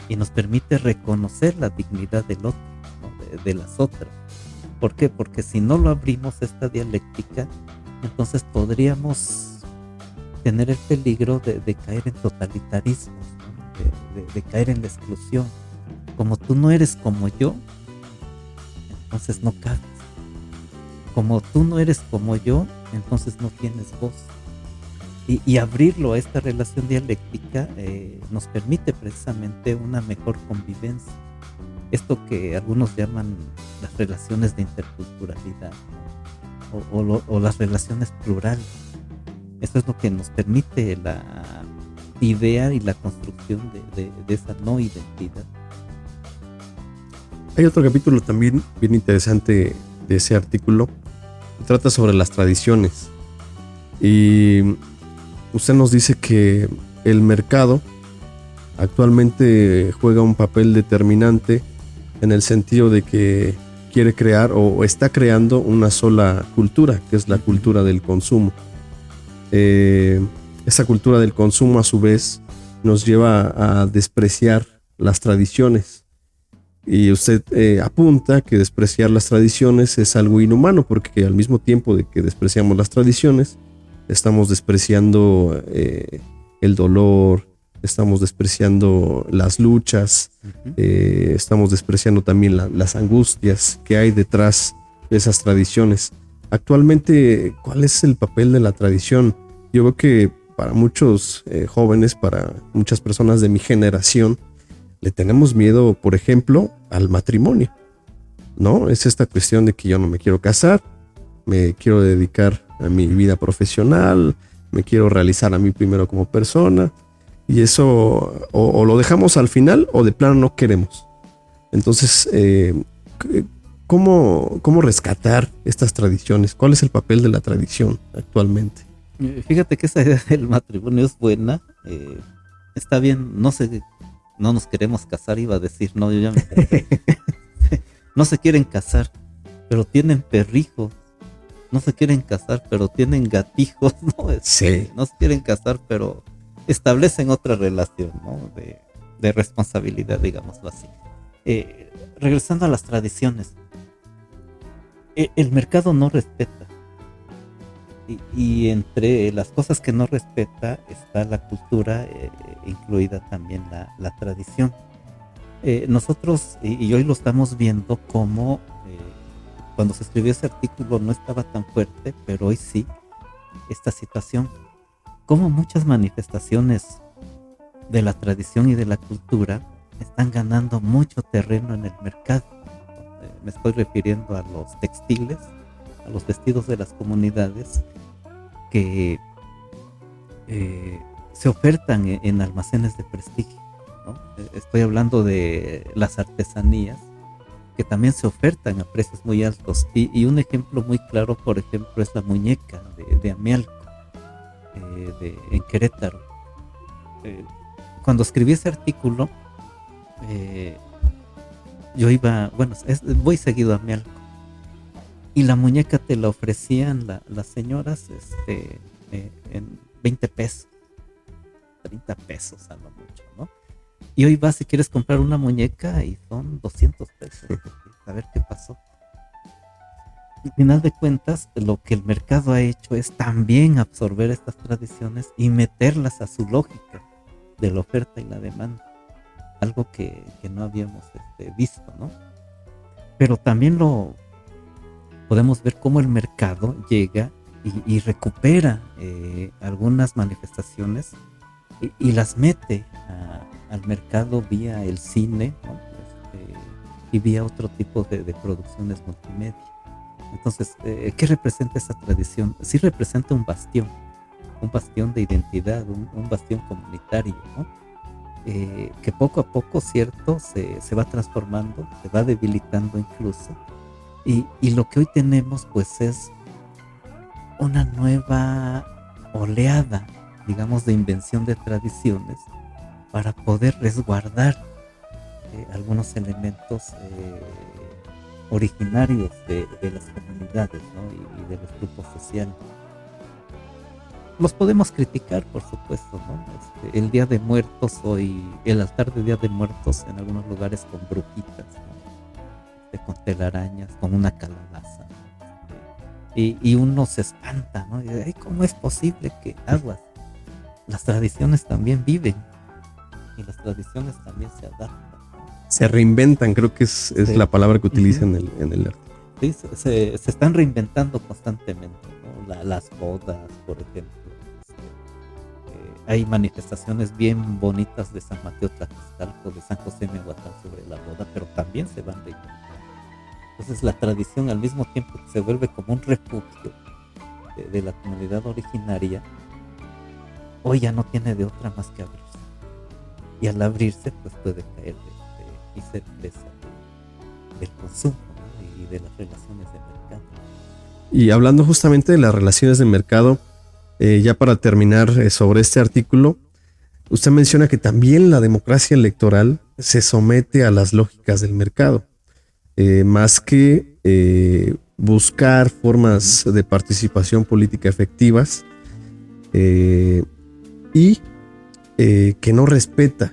y nos permite reconocer la dignidad del otro, ¿no? de las otras. ¿Por qué? Porque si no lo abrimos esta dialéctica, entonces podríamos tener el peligro de caer en totalitarismos, ¿no? de caer en la exclusión. Como tú no eres como yo, entonces no cabes. Como tú no eres como yo, entonces no tienes voz. Y abrirlo a esta relación dialéctica nos permite precisamente una mejor convivencia. Esto que algunos llaman las relaciones de interculturalidad, ¿no? o las relaciones plurales. Esto es lo que nos permite la idea y la construcción de esa no identidad. Hay otro capítulo también bien interesante de ese artículo que trata sobre las tradiciones. Y usted nos dice que el mercado actualmente juega un papel determinante en el sentido de que quiere crear o está creando una sola cultura, que es la cultura del consumo. Esa cultura del consumo a su vez nos lleva a despreciar las tradiciones. Y usted apunta que despreciar las tradiciones es algo inhumano, porque al mismo tiempo de que despreciamos las tradiciones, estamos despreciando el dolor, estamos despreciando las luchas, estamos despreciando también las angustias que hay detrás de esas tradiciones. Actualmente, ¿cuál es el papel de la tradición? Yo veo que para muchos jóvenes, para muchas personas de mi generación, le tenemos miedo, por ejemplo, al matrimonio, ¿no? Es esta cuestión de que yo no me quiero casar, me quiero dedicar a mi vida profesional, me quiero realizar a mí primero como persona, y eso o lo dejamos al final o de plano no queremos. Entonces, ¿cómo rescatar estas tradiciones? ¿Cuál es el papel de la tradición actualmente? Fíjate que esa idea del matrimonio es buena, está bien, no nos queremos casar, iba a decir, no, yo ya me no se quieren casar, pero tienen perrijos. No se quieren casar, pero tienen gatijos, ¿no? Sí. No se quieren casar, pero establecen otra relación, ¿no? De responsabilidad, digámoslo así. Regresando a las tradiciones, el mercado no respeta. Y entre las cosas que no respeta está la cultura, incluida también la tradición. Nosotros, y hoy lo estamos viendo como cuando se escribió ese artículo no estaba tan fuerte, pero hoy sí, esta situación, como muchas manifestaciones de la tradición y de la cultura están ganando mucho terreno en el mercado. Me estoy refiriendo a los textiles, a los vestidos de las comunidades que se ofertan en almacenes de prestigio, ¿no? Estoy hablando de las artesanías que también se ofertan a precios muy altos. Y un ejemplo muy claro, por ejemplo, es la muñeca de Amialco, en Querétaro. Cuando escribí ese artículo, yo voy seguido a Amialco. Y la muñeca te la ofrecían las señoras en 20 pesos, 30 pesos a lo mucho, ¿no? Y hoy vas si quieres comprar una muñeca y son 200 pesos. A ver qué pasó. Al final de cuentas, lo que el mercado ha hecho es también absorber estas tradiciones y meterlas a su lógica de la oferta y la demanda. Algo que no habíamos visto, ¿no? Pero también lo podemos ver cómo el mercado llega y recupera algunas manifestaciones y las mete al mercado vía el cine, ¿no? y vía otro tipo de producciones multimedia. Entonces, ¿qué representa esa tradición? Sí representa un bastión de identidad, un bastión comunitario, ¿no? Que poco a poco, cierto, se va transformando, se va debilitando incluso, y lo que hoy tenemos pues es una nueva oleada, digamos, de invención de tradiciones para poder resguardar algunos elementos originarios de las comunidades, ¿no? y de los grupos sociales. Los podemos criticar, por supuesto, ¿no? El Día de Muertos hoy, el altar de Día de Muertos en algunos lugares con brujitas, ¿no? Con telarañas, con una calabaza, ¿no? Y uno se espanta, ¿no? Y dice, ay, ¿cómo es posible que aguas? Las tradiciones también viven y las tradiciones también se adaptan. Se reinventan, creo que es Sí. la palabra que utiliza Ujú. en el arte. Sí, se están reinventando constantemente, ¿no? Las bodas, por ejemplo. Hay manifestaciones bien bonitas de San Mateo Tlaxcalco, de San José Miahuatlán sobre la boda, pero también se van reinventando. Entonces la tradición, al mismo tiempo que se vuelve como un refugio de la comunidad originaria, hoy ya no tiene de otra más que abrirse. Y al abrirse, pues puede caer y ser presa del consumo, ¿no? Y de las relaciones de mercado. Y hablando justamente de las relaciones de mercado, ya para terminar sobre este artículo, usted menciona que también la democracia electoral se somete a las lógicas del mercado, más que buscar formas de participación política efectivas, y que no respeta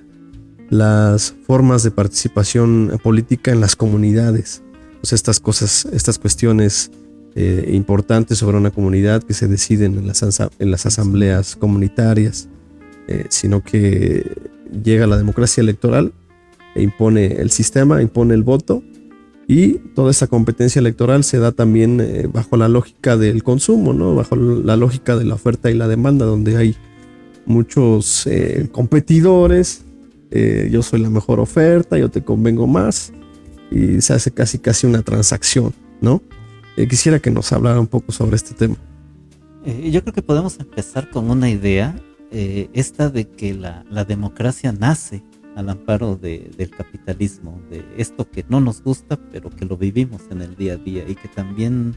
las formas de participación política en las comunidades. O sea, estas cosas, estas cuestiones importantes sobre una comunidad que se deciden en las asambleas comunitarias, sino que llega la democracia electoral e impone el sistema, impone el voto, y toda esa competencia electoral se da también bajo la lógica del consumo, ¿no? Bajo la lógica de la oferta y la demanda, donde hay muchos competidores. Yo soy la mejor oferta, yo te convengo más, y se hace casi una transacción, ¿no? Quisiera que nos hablara un poco sobre este tema. Yo creo que podemos empezar con una idea, esta de que la democracia nace al amparo del capitalismo, de esto que no nos gusta, pero que lo vivimos en el día a día y que también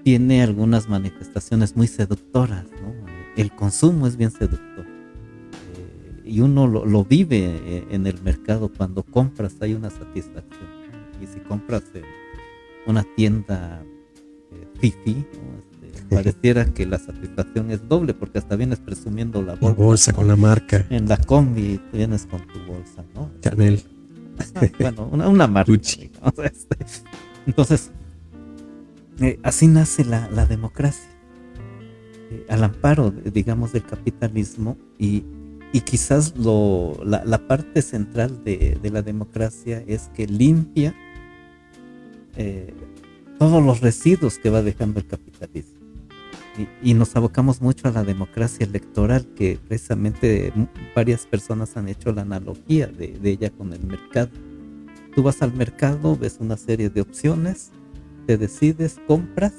tiene algunas manifestaciones muy seductoras, ¿no? El consumo es bien seductor, y uno lo vive en el mercado. Cuando compras hay una satisfacción, y si compras en una tienda fifi, ¿no? Pareciera que la satisfacción es doble, porque hasta vienes presumiendo la La bolsa, bolsa, ¿no? con la marca En la combi vienes con tu bolsa, ¿no? Chanel. Bueno, una marca. Gucci. Digamos, Entonces, así nace la democracia, al amparo, digamos, del capitalismo, y quizás la parte central de la democracia es que limpia todos los residuos que va dejando el capitalismo. Y nos abocamos mucho a la democracia electoral, que precisamente varias personas han hecho la analogía de ella con el mercado. Tú vas al mercado, ves una serie de opciones, te decides, compras,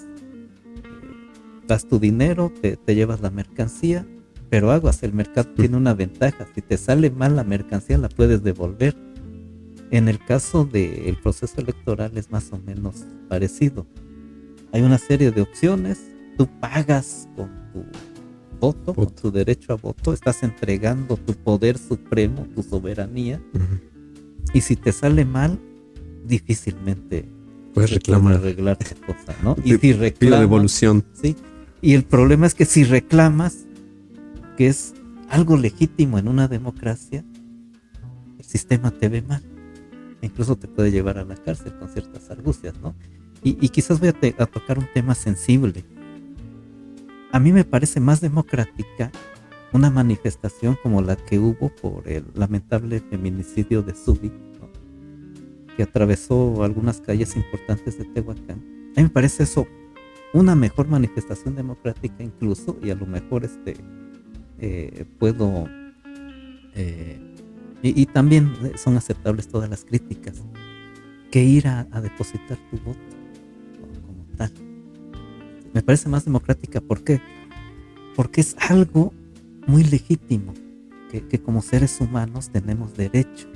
das tu dinero, te llevas la mercancía, pero aguas, el mercado tiene una ventaja: si te sale mal la mercancía la puedes devolver. En el caso del proceso electoral es más o menos parecido. Hay una serie de opciones, tú pagas con tu voto, con tu derecho a voto, estás entregando tu poder supremo, tu soberanía, y si te sale mal, difícilmente puedes reclamar, arreglar tu cosa, ¿no? Y si reclamas, pido devolución. Sí. Y el problema es que si reclamas, que es algo legítimo en una democracia, el sistema te ve mal. Incluso te puede llevar a la cárcel con ciertas argucias, ¿no? Y quizás voy a tocar un tema sensible. A mí me parece más democrática una manifestación como la que hubo por el lamentable feminicidio de Subi, ¿no? Que atravesó algunas calles importantes de Tehuacán. A mí me parece eso una mejor manifestación democrática incluso, y a lo mejor puedo... y también son aceptables todas las críticas, que ir a depositar tu voto como tal. Me parece más democrática. ¿Por qué? Porque es algo muy legítimo, que como seres humanos tenemos derecho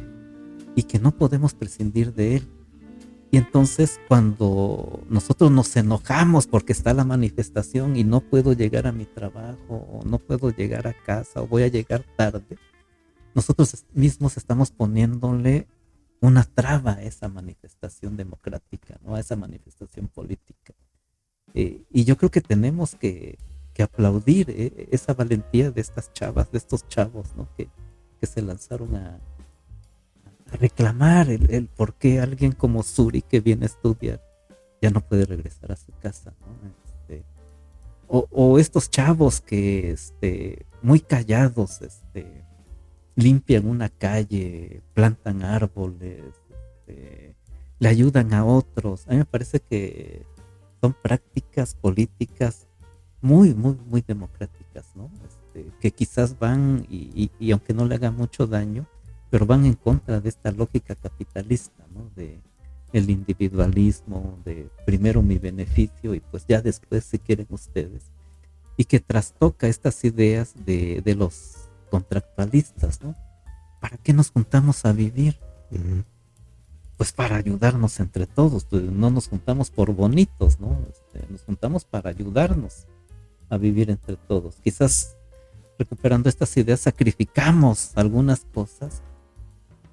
y que no podemos prescindir de él. Y entonces cuando nosotros nos enojamos porque está la manifestación y no puedo llegar a mi trabajo, o no puedo llegar a casa, o voy a llegar tarde, nosotros mismos estamos poniéndole una traba a esa manifestación democrática, ¿no? A esa manifestación política. Y yo creo que tenemos que aplaudir esa valentía de estas chavas, de estos chavos, ¿no? Que se lanzaron a reclamar el por qué alguien como Suri, que viene a estudiar, ya no puede regresar a su casa, ¿no? O estos chavos que muy callados limpian una calle, plantan árboles, le ayudan a otros. A mí me parece que son prácticas políticas muy, muy, muy democráticas, ¿no? Que quizás van y aunque no le hagan mucho daño, pero van en contra de esta lógica capitalista, ¿no? De el individualismo, de primero mi beneficio y pues ya después si quieren ustedes, y que trastoca estas ideas de los contractualistas, ¿no? ¿Para qué nos juntamos a vivir? Ujú. Pues para ayudarnos entre todos. Pues no nos juntamos por bonitos, ¿no? Nos juntamos para ayudarnos a vivir entre todos. Quizás recuperando estas ideas sacrificamos algunas cosas,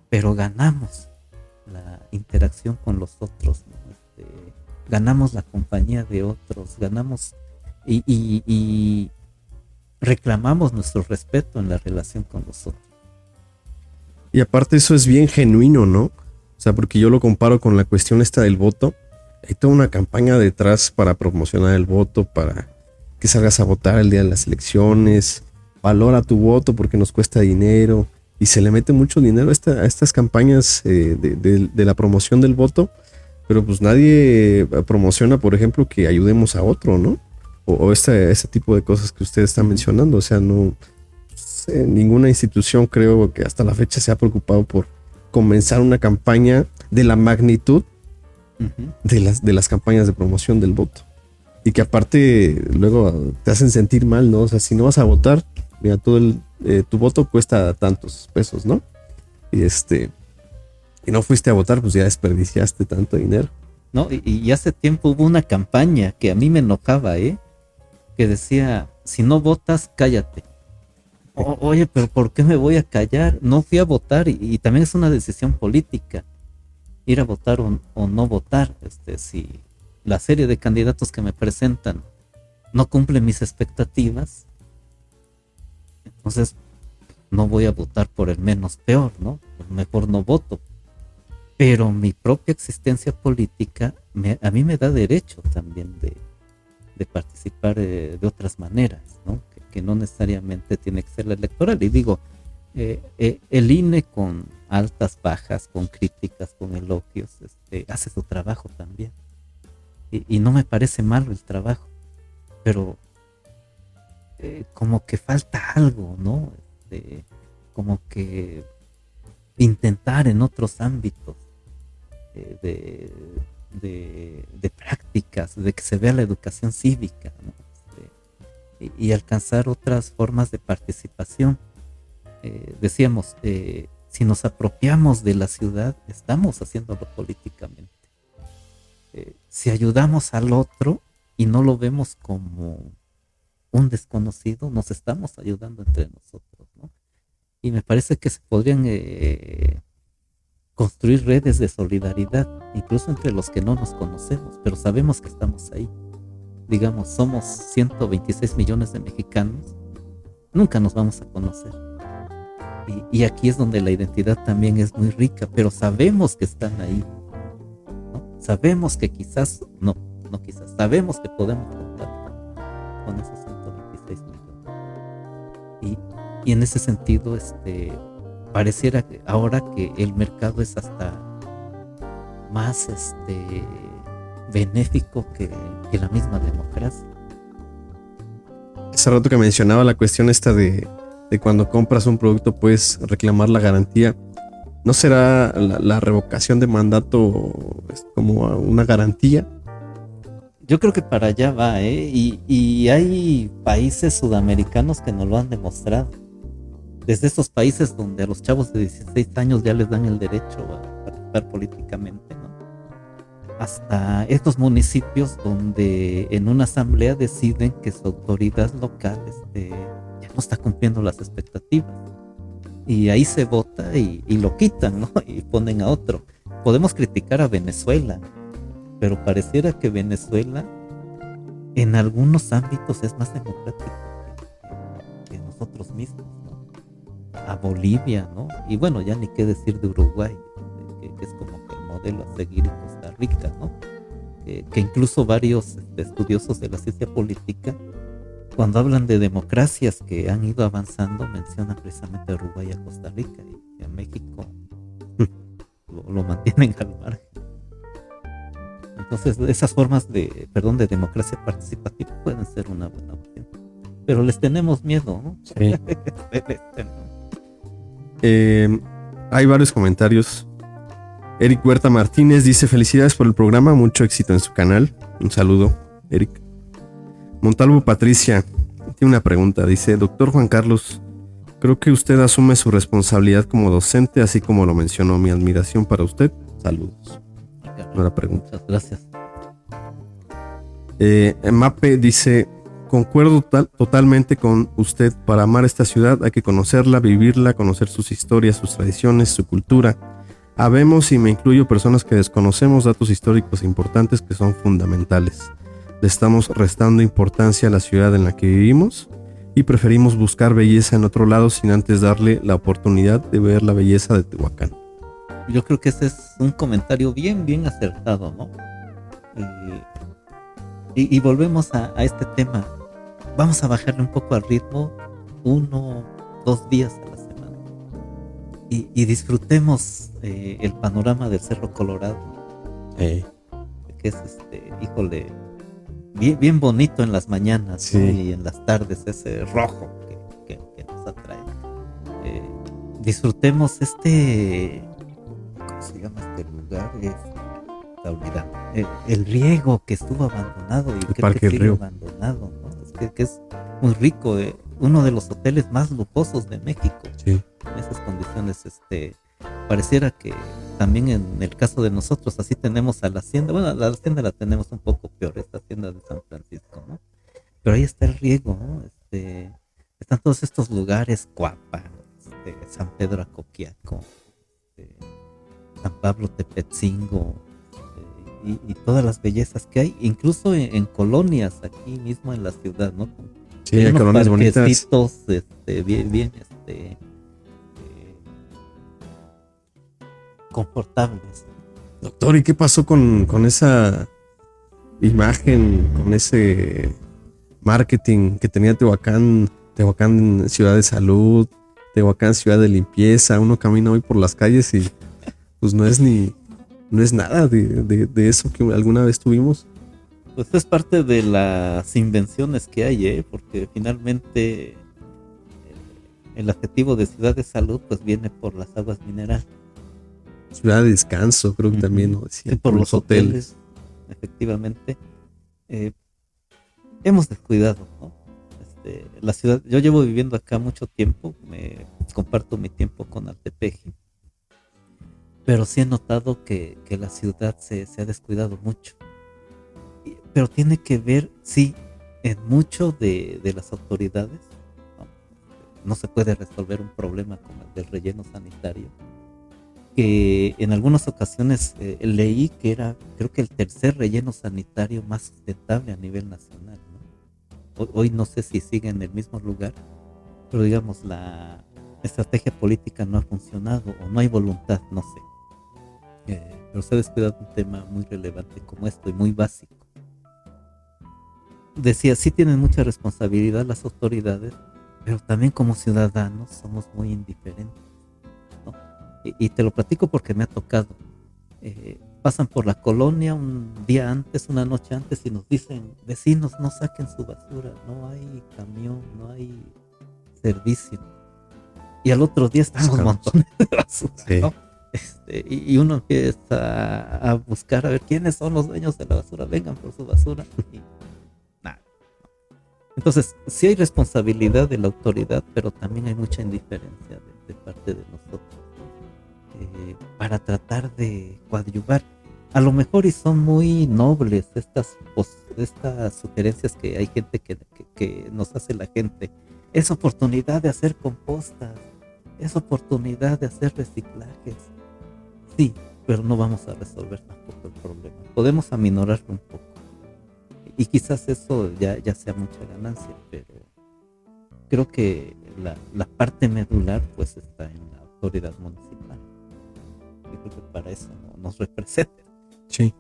pero ganamos la interacción con los otros, ¿no? Ganamos la compañía de otros, ganamos y reclamamos nuestro respeto en la relación con los otros. Y aparte eso es bien genuino, ¿no? O sea, porque yo lo comparo con la cuestión esta del voto. Hay toda una campaña detrás para promocionar el voto, para que salgas a votar el día de las elecciones. Valora tu voto porque nos cuesta dinero. Y se le mete mucho dinero a estas campañas de la promoción del voto. Pero pues nadie promociona, por ejemplo, que ayudemos a otro, ¿no? O ese tipo de cosas que ustedes están mencionando. O sea, no... ninguna institución creo que hasta la fecha se ha preocupado por comenzar una campaña de la magnitud de las campañas de promoción del voto, y que aparte luego te hacen sentir mal, ¿no? O sea, si no vas a votar, mira, tu voto cuesta tantos pesos, ¿no? Y no fuiste a votar, pues ya desperdiciaste tanto dinero. No, y hace tiempo hubo una campaña que a mí me enojaba, que decía, si no votas, cállate. Oye, pero ¿por qué me voy a callar? No fui a votar y también es una decisión política ir a votar o no votar. Si la serie de candidatos que me presentan no cumple mis expectativas, entonces no voy a votar por el menos peor, ¿no? Mejor no voto. Pero mi propia existencia política a mí me da derecho también de participar de otras maneras, ¿no? Que no necesariamente tiene que ser la electoral. Y digo, el INE con altas, bajas, con críticas, con elogios, hace su trabajo también. Y no me parece malo el trabajo, pero como que falta algo, ¿no? Como que intentar en otros ámbitos de prácticas, de que se vea la educación cívica, ¿no? Y alcanzar otras formas de participación. Decíamos, si nos apropiamos de la ciudad, estamos haciéndolo políticamente. Si ayudamos al otro y no lo vemos como un desconocido, nos estamos ayudando entre nosotros, ¿no? Y me parece que se podrían construir redes de solidaridad, incluso entre los que no nos conocemos, pero sabemos que estamos ahí. Digamos, somos 126 millones de mexicanos, nunca nos vamos a conocer. Y aquí es donde la identidad también es muy rica, pero sabemos que están ahí, ¿no? Sabemos que quizás, no quizás, sabemos que podemos contar con esos 126 millones. Y en ese sentido, pareciera que ahora que el mercado es hasta más, benéfico que la misma democracia. Hace rato que mencionaba la cuestión esta de cuando compras un producto puedes reclamar la garantía. ¿No será la revocación de mandato es como una garantía? Yo creo que para allá va, ¿eh? Y hay países sudamericanos que nos lo han demostrado. Desde esos países donde a los chavos de 16 años ya les dan el derecho a participar políticamente, ¿no? Hasta estos municipios donde en una asamblea deciden que su autoridad local ya no está cumpliendo las expectativas. Y ahí se vota y lo quitan, ¿no? Y ponen a otro. Podemos criticar a Venezuela, pero pareciera que Venezuela en algunos ámbitos es más democrático que nosotros mismos, ¿no? A Bolivia, ¿no? Y bueno, ya ni qué decir de Uruguay, que es como que el modelo a seguir en Costa Rica, ¿no? Que incluso varios estudiosos de la ciencia política, cuando hablan de democracias que han ido avanzando, mencionan precisamente a Uruguay y a Costa Rica, y a México lo mantienen al margen. Entonces, esas formas de democracia participativa pueden ser una buena opción. Pero les tenemos miedo, ¿no? Sí. Hay varios comentarios. Eric Huerta Martínez dice: felicidades por el programa, mucho éxito en su canal. Un saludo, Eric. Montalvo Patricia tiene una pregunta. Dice: doctor Juan Carlos, creo que usted asume su responsabilidad como docente, así como lo mencionó. Mi admiración para usted. Saludos. Una pregunta. Muchas gracias. Mape dice: concuerdo totalmente con usted. Para amar esta ciudad hay que conocerla, vivirla, conocer sus historias, sus tradiciones, su cultura. Habemos, y me incluyo, personas que desconocemos datos históricos importantes que son fundamentales. Le estamos restando importancia a la ciudad en la que vivimos y preferimos buscar belleza en otro lado sin antes darle la oportunidad de ver la belleza de Tehuacán. Yo creo que ese es un comentario bien acertado, ¿no? Y volvemos a este tema. Vamos a bajarle un poco al ritmo, 1, 2 días a la semana. Y disfrutemos el panorama del Cerro Colorado. Que es, híjole, bien bonito en las mañanas, sí, ¿no? Y en las tardes ese rojo que nos atrae. Disfrutemos ¿cómo se llama este lugar? Está olvidando. El riego que estuvo abandonado y creo que sigue abandonado, ¿no? Que es muy rico, uno de los hoteles más lujosos de México. Sí. En esas condiciones, pareciera que también en el caso de nosotros, así tenemos a la hacienda. Bueno, la hacienda la tenemos un poco peor, esta hacienda de San Francisco, ¿no? Pero ahí está el riego, ¿no? Están todos estos lugares, Cuapa, San Pedro Acoquiaco, San Pablo Tepetzingo, y todas las bellezas que hay, incluso en colonias aquí mismo en la ciudad, ¿no? Sí, hay colonias bonitas. Bien, confortables. Doctor, ¿y qué pasó con esa imagen, con ese marketing que tenía Tehuacán ciudad de salud, Tehuacán ciudad de limpieza? Uno camina hoy por las calles y pues no es nada de eso que alguna vez tuvimos. Pues es parte de las invenciones que hay, porque finalmente el adjetivo de ciudad de salud pues viene por las aguas minerales. Ciudad de descanso, creo que también lo decía. Sí, por los hoteles, efectivamente. Hemos descuidado, ¿no? La ciudad, yo llevo viviendo acá mucho tiempo, comparto mi tiempo con Altepeji, pero sí he notado que la ciudad se ha descuidado mucho. Pero tiene que ver, sí, en mucho de las autoridades. No se puede resolver un problema como el del relleno sanitario, que en algunas ocasiones leí que era, creo que el tercer relleno sanitario más sustentable a nivel nacional, ¿no? Hoy no sé si sigue en el mismo lugar, pero digamos la estrategia política no ha funcionado o no hay voluntad, no sé. Pero se ha descuidado un tema muy relevante como esto y muy básico. Decía, sí tienen mucha responsabilidad las autoridades, pero también como ciudadanos somos muy indiferentes, ¿no? Y te lo platico porque me ha tocado. Pasan por la colonia un día antes, una noche antes, y nos dicen: vecinos, no saquen su basura, no hay camión, no hay servicio. Y al otro día están los montones de basura, sí, ¿no? Y uno empieza a buscar a ver quiénes son los dueños de la basura, vengan por su basura. Y nada. Entonces, sí hay responsabilidad de la autoridad, pero también hay mucha indiferencia de parte de nosotros para tratar de coadyuvar. A lo mejor y son muy nobles estas sugerencias que hay gente que nos hace la gente. Es oportunidad de hacer compostas, es oportunidad de hacer reciclajes. Sí, pero no vamos a resolver tampoco el problema. Podemos aminorarlo un poco. Y quizás eso ya sea mucha ganancia, pero creo que la parte medular pues está en la autoridad municipal. Yo creo que para eso nos representa. Sí.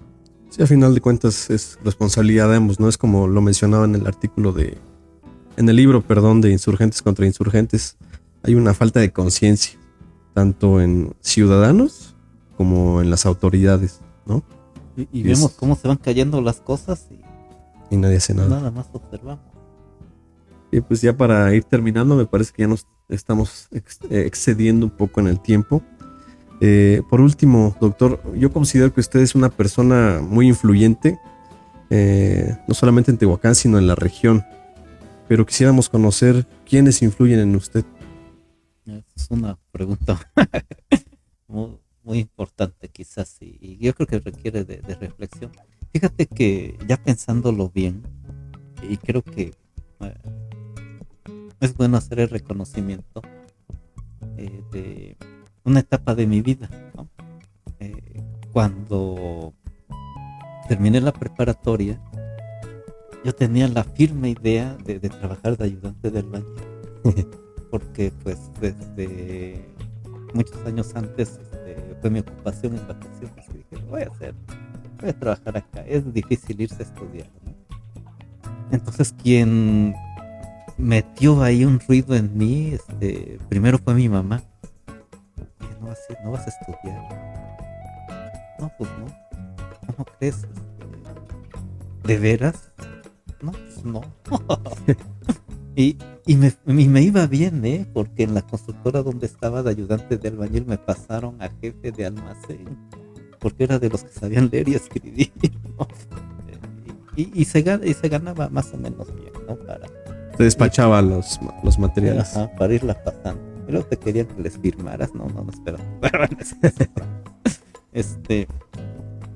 Sí, a final de cuentas es responsabilidad de ambos, ¿no? Es como lo mencionaba en el artículo en el libro, perdón, de Insurgentes contra Insurgentes. Hay una falta de conciencia, tanto en ciudadanos como en las autoridades, ¿no? Y vemos cómo se van cayendo las cosas y nadie hace nada. Nada más observamos. Y pues ya para ir terminando, me parece que ya nos estamos excediendo un poco en el tiempo. Por último, doctor, yo considero que usted es una persona muy influyente, no solamente en Tehuacán, sino en la región. Pero quisiéramos conocer quiénes influyen en usted. Es una pregunta muy, muy importante quizás y yo creo que requiere de reflexión. Fíjate que ya pensándolo bien, y creo que es bueno hacer el reconocimiento de una etapa de mi vida, ¿no? Cuando terminé la preparatoria, yo tenía la firme idea de trabajar de ayudante del baño, porque pues desde muchos años antes fue mi ocupación en vacaciones y dije, voy a trabajar acá, es difícil irse a estudiar, ¿no? Entonces quien metió ahí un ruido en mí, primero fue mi mamá. No vas a estudiar. No, pues no. ¿Cómo crees? ¿De veras? No, pues no. y me iba bien, porque en la constructora donde estaba de ayudante de albañil me pasaron a jefe de almacén, porque era de los que sabían leer y escribir, ¿no? Y se ganaba más o menos bien, ¿no? Te despachaba los materiales. Ajá, para irla pasando. Y luego te querían que les firmaras. No, espera.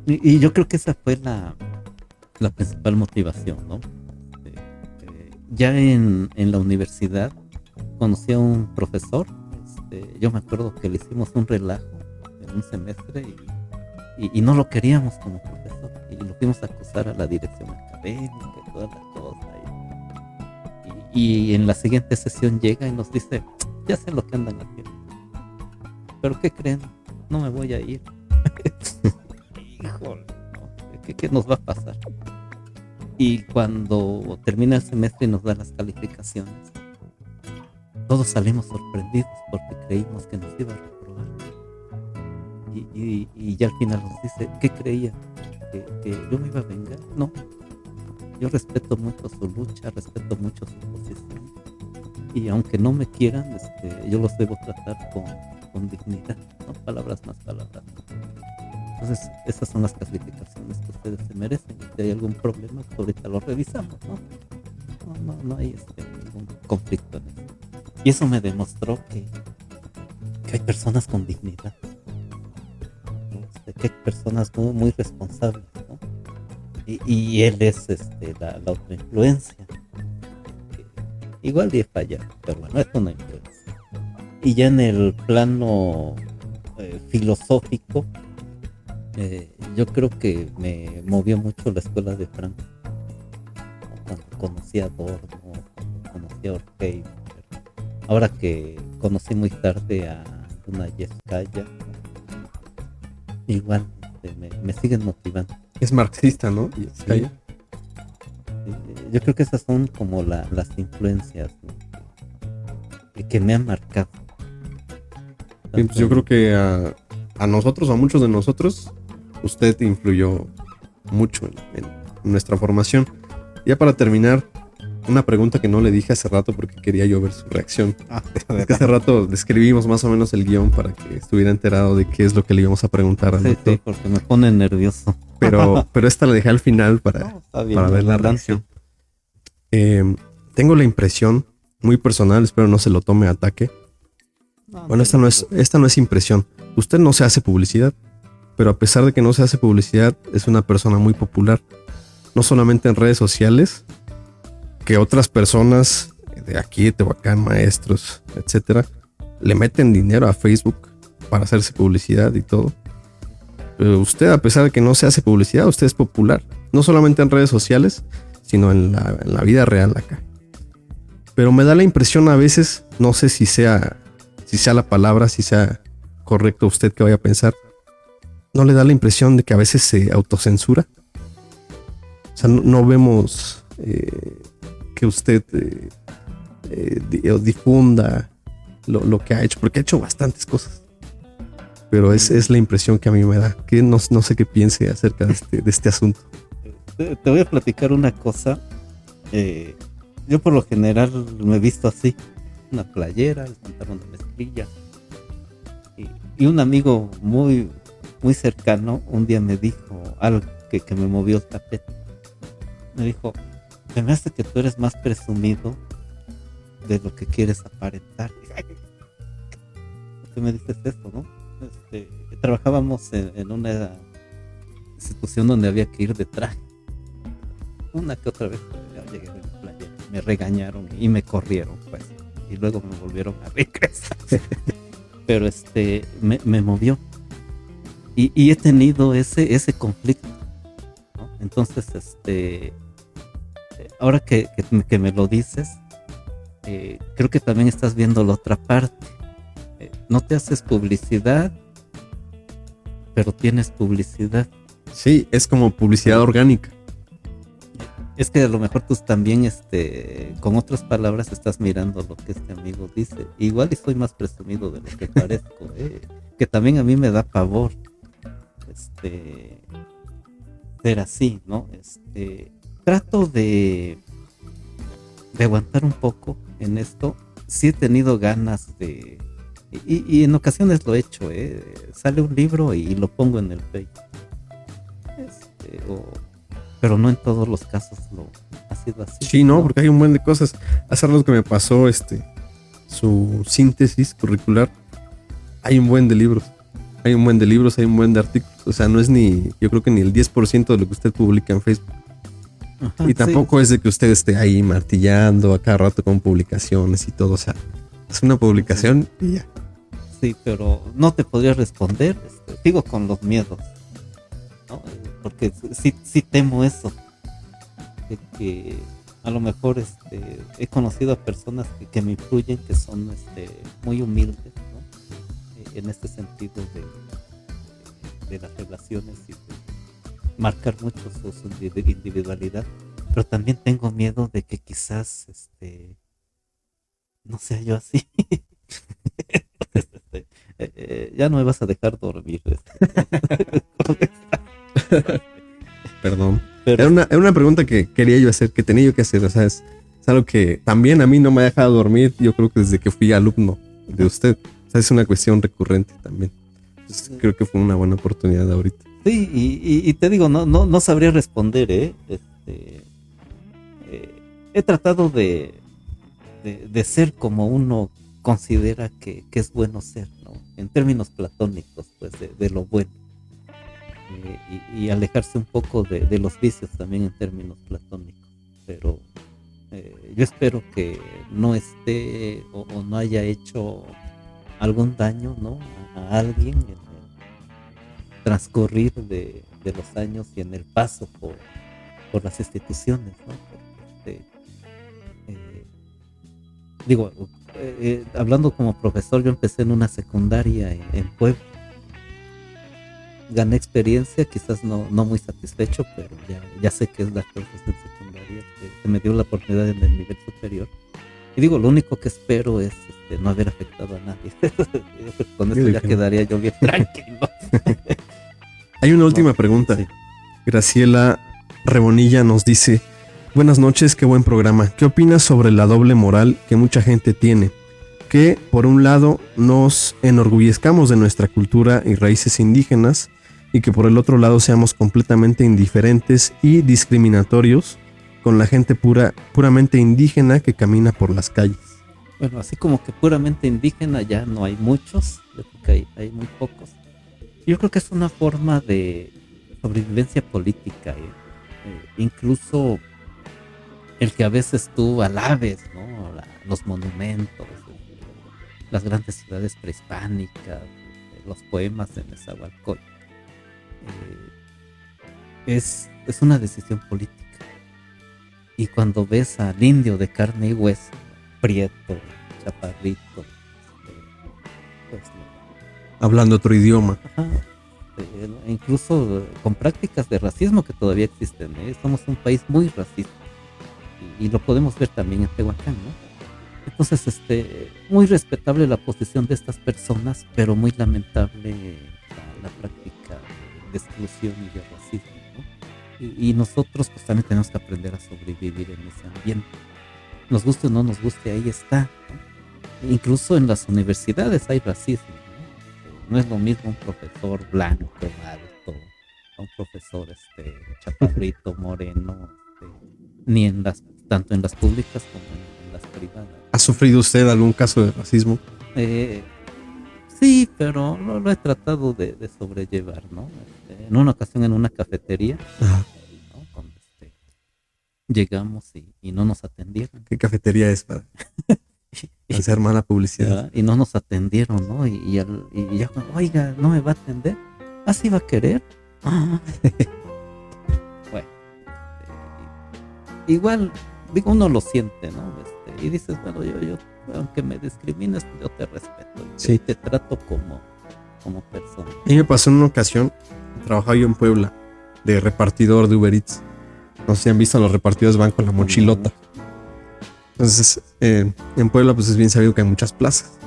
Y yo creo que esa fue la principal motivación, ¿no? Ya en la universidad conocí a un profesor. Yo me acuerdo que le hicimos un relajo en un semestre y no lo queríamos como profesor. Y lo fuimos a acusar a la dirección académica y todas las cosas. Y en la siguiente sesión llega y nos dice, ya sé lo que andan haciendo, pero ¿qué creen? No me voy a ir. Híjole, ¿no? ¿Qué nos va a pasar? Y cuando termina el semestre y nos dan las calificaciones, todos salimos sorprendidos porque creímos que nos iba a reprobar. Y ya al final nos dice, ¿qué creía? ¿Que yo me iba a vengar? No. Yo respeto mucho su lucha, respeto mucho su posición. Y aunque no me quieran, yo los debo tratar con dignidad, ¿no? Palabras más, palabras menos. Entonces, esas son las calificaciones que ustedes se merecen. Si hay algún problema, pues ahorita lo revisamos, ¿no? No hay ningún conflicto en eso. Y eso me demostró que hay personas con dignidad, ¿no? Que hay personas muy, muy responsables, ¿no? Y él es la otra influencia. Igual de falla, pero bueno, es una influencia. Y ya en el plano filosófico, yo creo que me movió mucho la escuela de Franco. Cuando conocí a Adorno, cuando conocí a Horkheimer, ahora que conocí muy tarde a una Yeskaya, igual me siguen motivando. Es marxista, ¿no? Sí. Yo creo que esas son como las influencias, ¿no? que me han marcado. Sí, pues yo creo que a nosotros, a muchos de nosotros, usted influyó mucho en nuestra formación. Ya para terminar, una pregunta que no le dije hace rato porque quería yo ver su reacción. Es que hace Sí, rato describimos más o menos el guión para que estuviera enterado de qué es lo que le íbamos a preguntar al doctor. sí, porque me pone nervioso. Pero esta la dejé al final No, está bien, para ver la adelante. reacción. Tengo la impresión, muy personal, espero no se lo tome a ataque. No, Bueno, esta no es impresión. Usted no se hace publicidad, pero a pesar de que no se hace publicidad, es una persona muy popular. No solamente en redes sociales, que otras personas de aquí, de Tehuacán, maestros, etcétera, le meten dinero a Facebook para hacerse publicidad y todo. Pero usted, a pesar de que no se hace publicidad, usted es popular. No solamente en redes sociales, sino en la vida real acá. Pero me da la impresión a veces, no sé si sea la palabra, si sea correcto usted que vaya a pensar, ¿no le da la impresión de que a veces se autocensura? O sea, no vemos que usted difunda lo que ha hecho, porque ha hecho bastantes cosas. Pero es la impresión que a mí me da, que no sé qué piense acerca de este asunto. Te voy a platicar una cosa. Yo por lo general me he visto así, una playera, el pantalón de mezclilla. Y un amigo muy, muy cercano un día me dijo algo que me movió el tapete. Me dijo, se me hace que tú eres más presumido de lo que quieres aparentar. ¿Por qué me dices eso, no? Trabajábamos en una institución donde había que ir de traje. Una que otra vez ya llegué de la playa, me regañaron y me corrieron, pues, y luego me volvieron a regresar. Pero me movió y he tenido ese conflicto, ¿no? Entonces ahora que me lo dices, creo que también estás viendo la otra parte. No te haces publicidad, pero tienes publicidad. Sí, es como publicidad orgánica. Es que a lo mejor tú también, con otras palabras, estás mirando lo que este amigo dice. Igual y soy más presumido de lo que parezco, que también a mí me da pavor, ser así, ¿no? Trato de aguantar un poco en esto. Sí he tenido ganas y en ocasiones lo he hecho, sale un libro y lo pongo en el Face. Pero no en todos los casos ha sido así. Sí, no, porque hay un buen de cosas. Hace rato que me pasó su síntesis curricular. Hay un buen de libros. Hay un buen de libros, hay un buen de artículos. O sea, no es yo creo que ni el 10% de lo que usted publica en Facebook. Ajá, Y tampoco es de que usted esté ahí martillando a cada rato con publicaciones y todo. O sea, es una publicación y ya. Sí, pero no te podría responder. Sigo con los miedos, ¿no? Porque sí temo eso. De que a lo mejor he conocido a personas que me influyen, que son muy humildes, ¿no? En este sentido de las relaciones y de marcar mucho su individualidad. Pero también tengo miedo de que quizás no sea yo así. Ya no me vas a dejar dormir. Perdón. Pero, Era una pregunta que quería yo hacer, que tenía yo que hacer. O sea, es algo que también a mí no me ha dejado dormir. Yo creo que desde que fui alumno de usted. O sea, es una cuestión recurrente también. Entonces, creo que fue una buena oportunidad ahorita. sí, y te digo, no sabría responder, he tratado de ser como uno considera que es bueno ser, ¿no? En términos platónicos, pues, de lo bueno. Y alejarse un poco de los vicios también en términos platónicos. Pero yo espero que no esté o no haya hecho algún daño, ¿no? a alguien en el transcurrir de los años y en el paso por las instituciones, ¿no? Porque, digo, hablando como profesor, yo empecé en una secundaria en Puebla. Gané experiencia, quizás no muy satisfecho, pero ya sé que es la profesión secundaria, que me dio la oportunidad en el nivel superior. Y digo, lo único que espero es no haber afectado a nadie. Con esto ya quedaría yo bien tranquilo. Hay una última pregunta. Sí. Graciela Rebonilla nos dice: Buenas noches, qué buen programa. ¿Qué opinas sobre la doble moral que mucha gente tiene? Que por un lado nos enorgullezcamos de nuestra cultura y raíces indígenas y que por el otro lado seamos completamente indiferentes y discriminatorios con la gente puramente indígena que camina por las calles. Bueno, así como que puramente indígena ya no hay muchos, yo creo que hay muy pocos. Yo creo que es una forma de sobrevivencia política, incluso el que a veces tú alabes, ¿no? Los monumentos, las grandes ciudades prehispánicas, los poemas de Nezahualcóyotl, es una decisión política. Y cuando ves al indio de carne y hueso, prieto, chaparrito, pues hablando otro idioma. Ajá, incluso con prácticas de racismo que todavía existen, somos un país muy racista y lo podemos ver también en Tehuacán, ¿no? Entonces, muy respetable la posición de estas personas, pero muy lamentable la práctica de exclusión y de racismo, ¿no? Y nosotros pues también tenemos que aprender a sobrevivir en ese ambiente. Nos guste o no nos guste, ahí está, ¿no? Incluso en las universidades hay racismo, ¿no? No es lo mismo un profesor blanco, alto, a un profesor chaparrito, moreno, ni tanto en las públicas como en las privadas. ¿Ha sufrido usted algún caso de racismo? Sí, pero lo he tratado de sobrellevar, ¿no? En una ocasión en una cafetería, ¿no? Cuando llegamos y no nos atendieron. ¿Qué cafetería es para hacer mala publicidad? Y no nos atendieron, ¿no? Y ya, oiga, ¿no me va a atender? ¿Ah, sí va a querer? Bueno, igual, digo, uno lo siente, ¿no? Y dices, bueno, yo aunque me discrimines, yo te respeto. Sí. Te trato como persona. A mí me pasó en una ocasión, trabajaba yo en Puebla, de repartidor de Uber Eats. No sé si han visto, los repartidores van con la mochilota. Entonces, en Puebla pues es bien sabido que hay muchas plazas.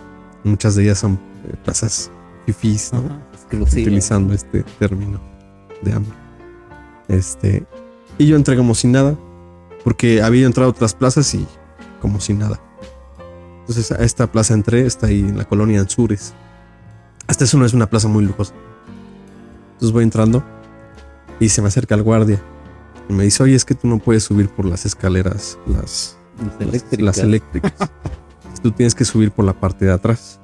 Muchas de ellas son plazas fifís, ¿no? Exclusivas. Utilizando este término de hambre. Y yo entré como si nada, porque había entrado a otras plazas y como si nada. Entonces a esta plaza entré, está ahí en la colonia Anzures. Hasta eso no es una plaza muy lujosa. Entonces voy entrando y se me acerca el guardia y me dice, oye, es que tú no puedes subir por las escaleras, las eléctricas. Tú tienes que subir por la parte de atrás,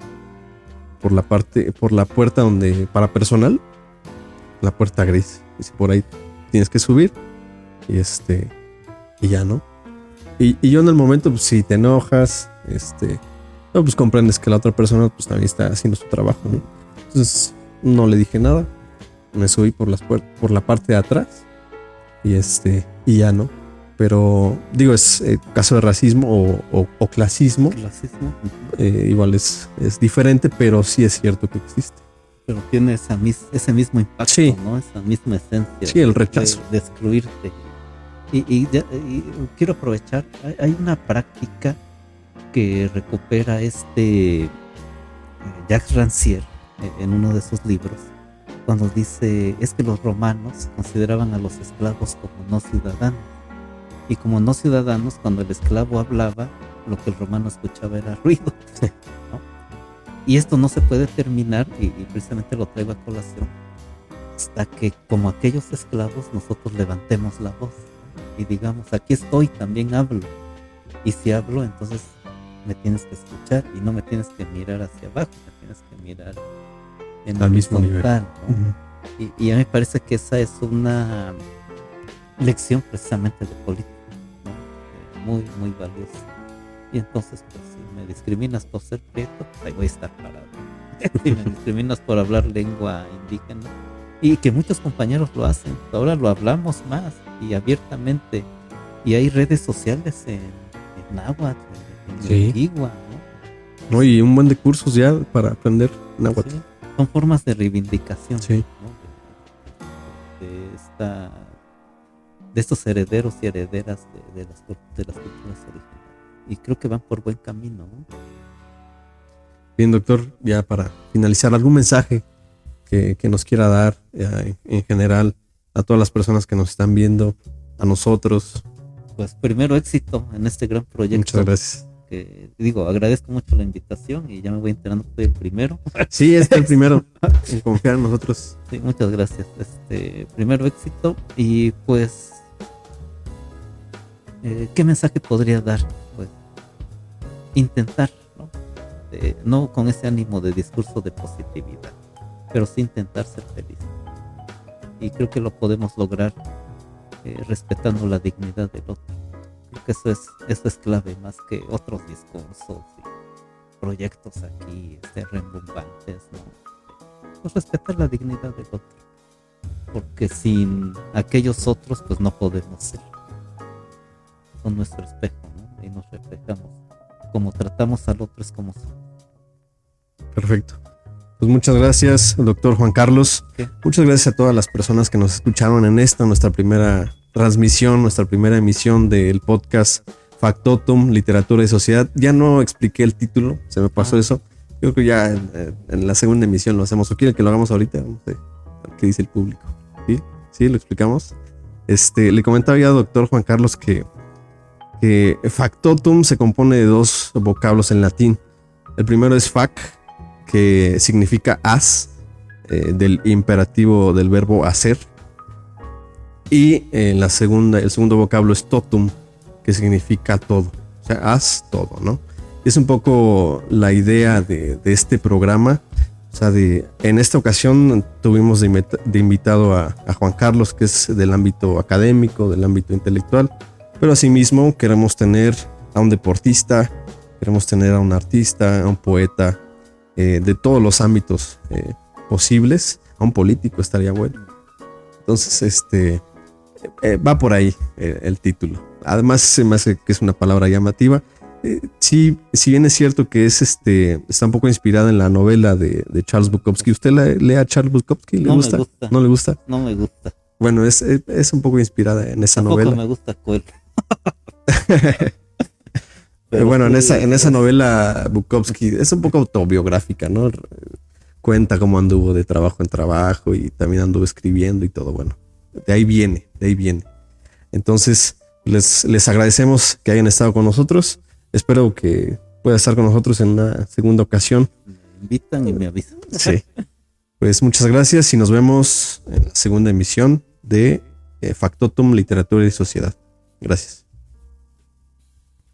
por la puerta donde para personal, la puerta gris. Dice, por ahí tienes que subir y ya, ¿no? Y yo en el momento, pues si te enojas, no, pues comprendes que la otra persona pues también está haciendo su trabajo, ¿no? Entonces no le dije nada, me subí por la parte de atrás y ya, ¿no? Pero digo, es caso de racismo o clasismo. Clasismo. Igual es diferente, pero sí es cierto que existe. Pero tiene ese mismo impacto, Sí. ¿no? Esa misma esencia. Sí, el rechazo. De excluirte. Y quiero aprovechar, hay una práctica que recupera Jacques Rancière en uno de sus libros, cuando dice, es que los romanos consideraban a los esclavos como no ciudadanos, y como no ciudadanos, cuando el esclavo hablaba, lo que el romano escuchaba era ruido, ¿no? Y esto no se puede terminar, y precisamente lo traigo a colación, hasta que como aquellos esclavos nosotros levantemos la voz y digamos, aquí estoy, también hablo. Y si hablo, entonces me tienes que escuchar y no me tienes que mirar hacia abajo, me tienes que mirar en el mismo nivel, ¿no? Uh-huh. Y a mí me parece que esa es una lección precisamente de política, ¿no? Muy, muy valiosa. Y entonces, pues, si me discriminas por ser prieto, pues ahí voy a estar parado. Si me discriminas por hablar lengua indígena, y que muchos compañeros lo hacen, ahora lo hablamos más y abiertamente, y hay redes sociales en náhuatl, en Antigua, ¿no? No, y un buen de cursos ya para aprender náhuatl. Sí, son formas de reivindicación, sí, ¿no? de estos herederos y herederas de las culturas originales, y creo que van por buen camino, ¿no? Bien, doctor, ya para finalizar, ¿algún mensaje que nos quiera dar en general a todas las personas que nos están viendo, a nosotros, pues primero éxito en este gran proyecto. Muchas gracias. Que, digo, agradezco mucho la invitación y ya me voy enterando que soy el primero. Sí, este es el primero en confiar en nosotros. Sí, muchas gracias. Primero éxito y pues, ¿qué mensaje podría dar? Pues intentar, ¿no? No con ese ánimo de discurso de positividad, pero sí intentar ser feliz. Y creo que lo podemos lograr respetando la dignidad del otro. Creo que eso es clave más que otros discursos y proyectos aquí rembombantes, ¿no? Pues respetar la dignidad del otro, porque sin aquellos otros pues no podemos ser. Son nuestro espejo, ¿no? Y nos reflejamos. Como tratamos al otro es como somos. Perfecto. Pues muchas gracias, doctor Juan Carlos. ¿Qué? Muchas gracias a todas las personas que nos escucharon en nuestra primera transmisión, nuestra primera emisión del podcast Factotum, Literatura y Sociedad. Ya no expliqué el título, se me pasó eso. Creo que ya en la segunda emisión lo hacemos. ¿O quieren que lo hagamos ahorita? No sé qué dice el público. ¿Sí? ¿Sí? ¿Lo explicamos? Le comentaba ya al doctor Juan Carlos que factotum se compone de dos vocablos en latín. El primero es fac, que significa haz, del imperativo del verbo hacer. Y el segundo vocablo es totum, que significa todo. O sea, haz todo, ¿no? Es un poco la idea de este programa. O sea, en esta ocasión tuvimos de invitado a Juan Carlos, que es del ámbito académico, del ámbito intelectual. Pero asimismo queremos tener a un deportista, queremos tener a un artista, a un poeta, de todos los ámbitos posibles. A un político estaría bueno. Entonces, va por ahí el título. Además, se me hace que es una palabra llamativa. Sí, si bien es cierto que está un poco inspirada en la novela de Charles Bukowski. ¿Usted lee a Charles Bukowski? ¿Le gusta? Me gusta. ¿No le gusta? No me gusta. Bueno, es un poco inspirada en esa Tampoco novela. me gusta Coelho. Pero bueno, en esa novela Bukowski es un poco autobiográfica, ¿no? Cuenta cómo anduvo de trabajo en trabajo y también anduvo escribiendo y todo. Bueno, de ahí viene. Entonces, les agradecemos que hayan estado con nosotros. Espero que pueda estar con nosotros en una segunda ocasión. Me invitan y me avisan. Sí. Pues muchas gracias y nos vemos en la segunda emisión de Factotum, Literatura y Sociedad. Gracias.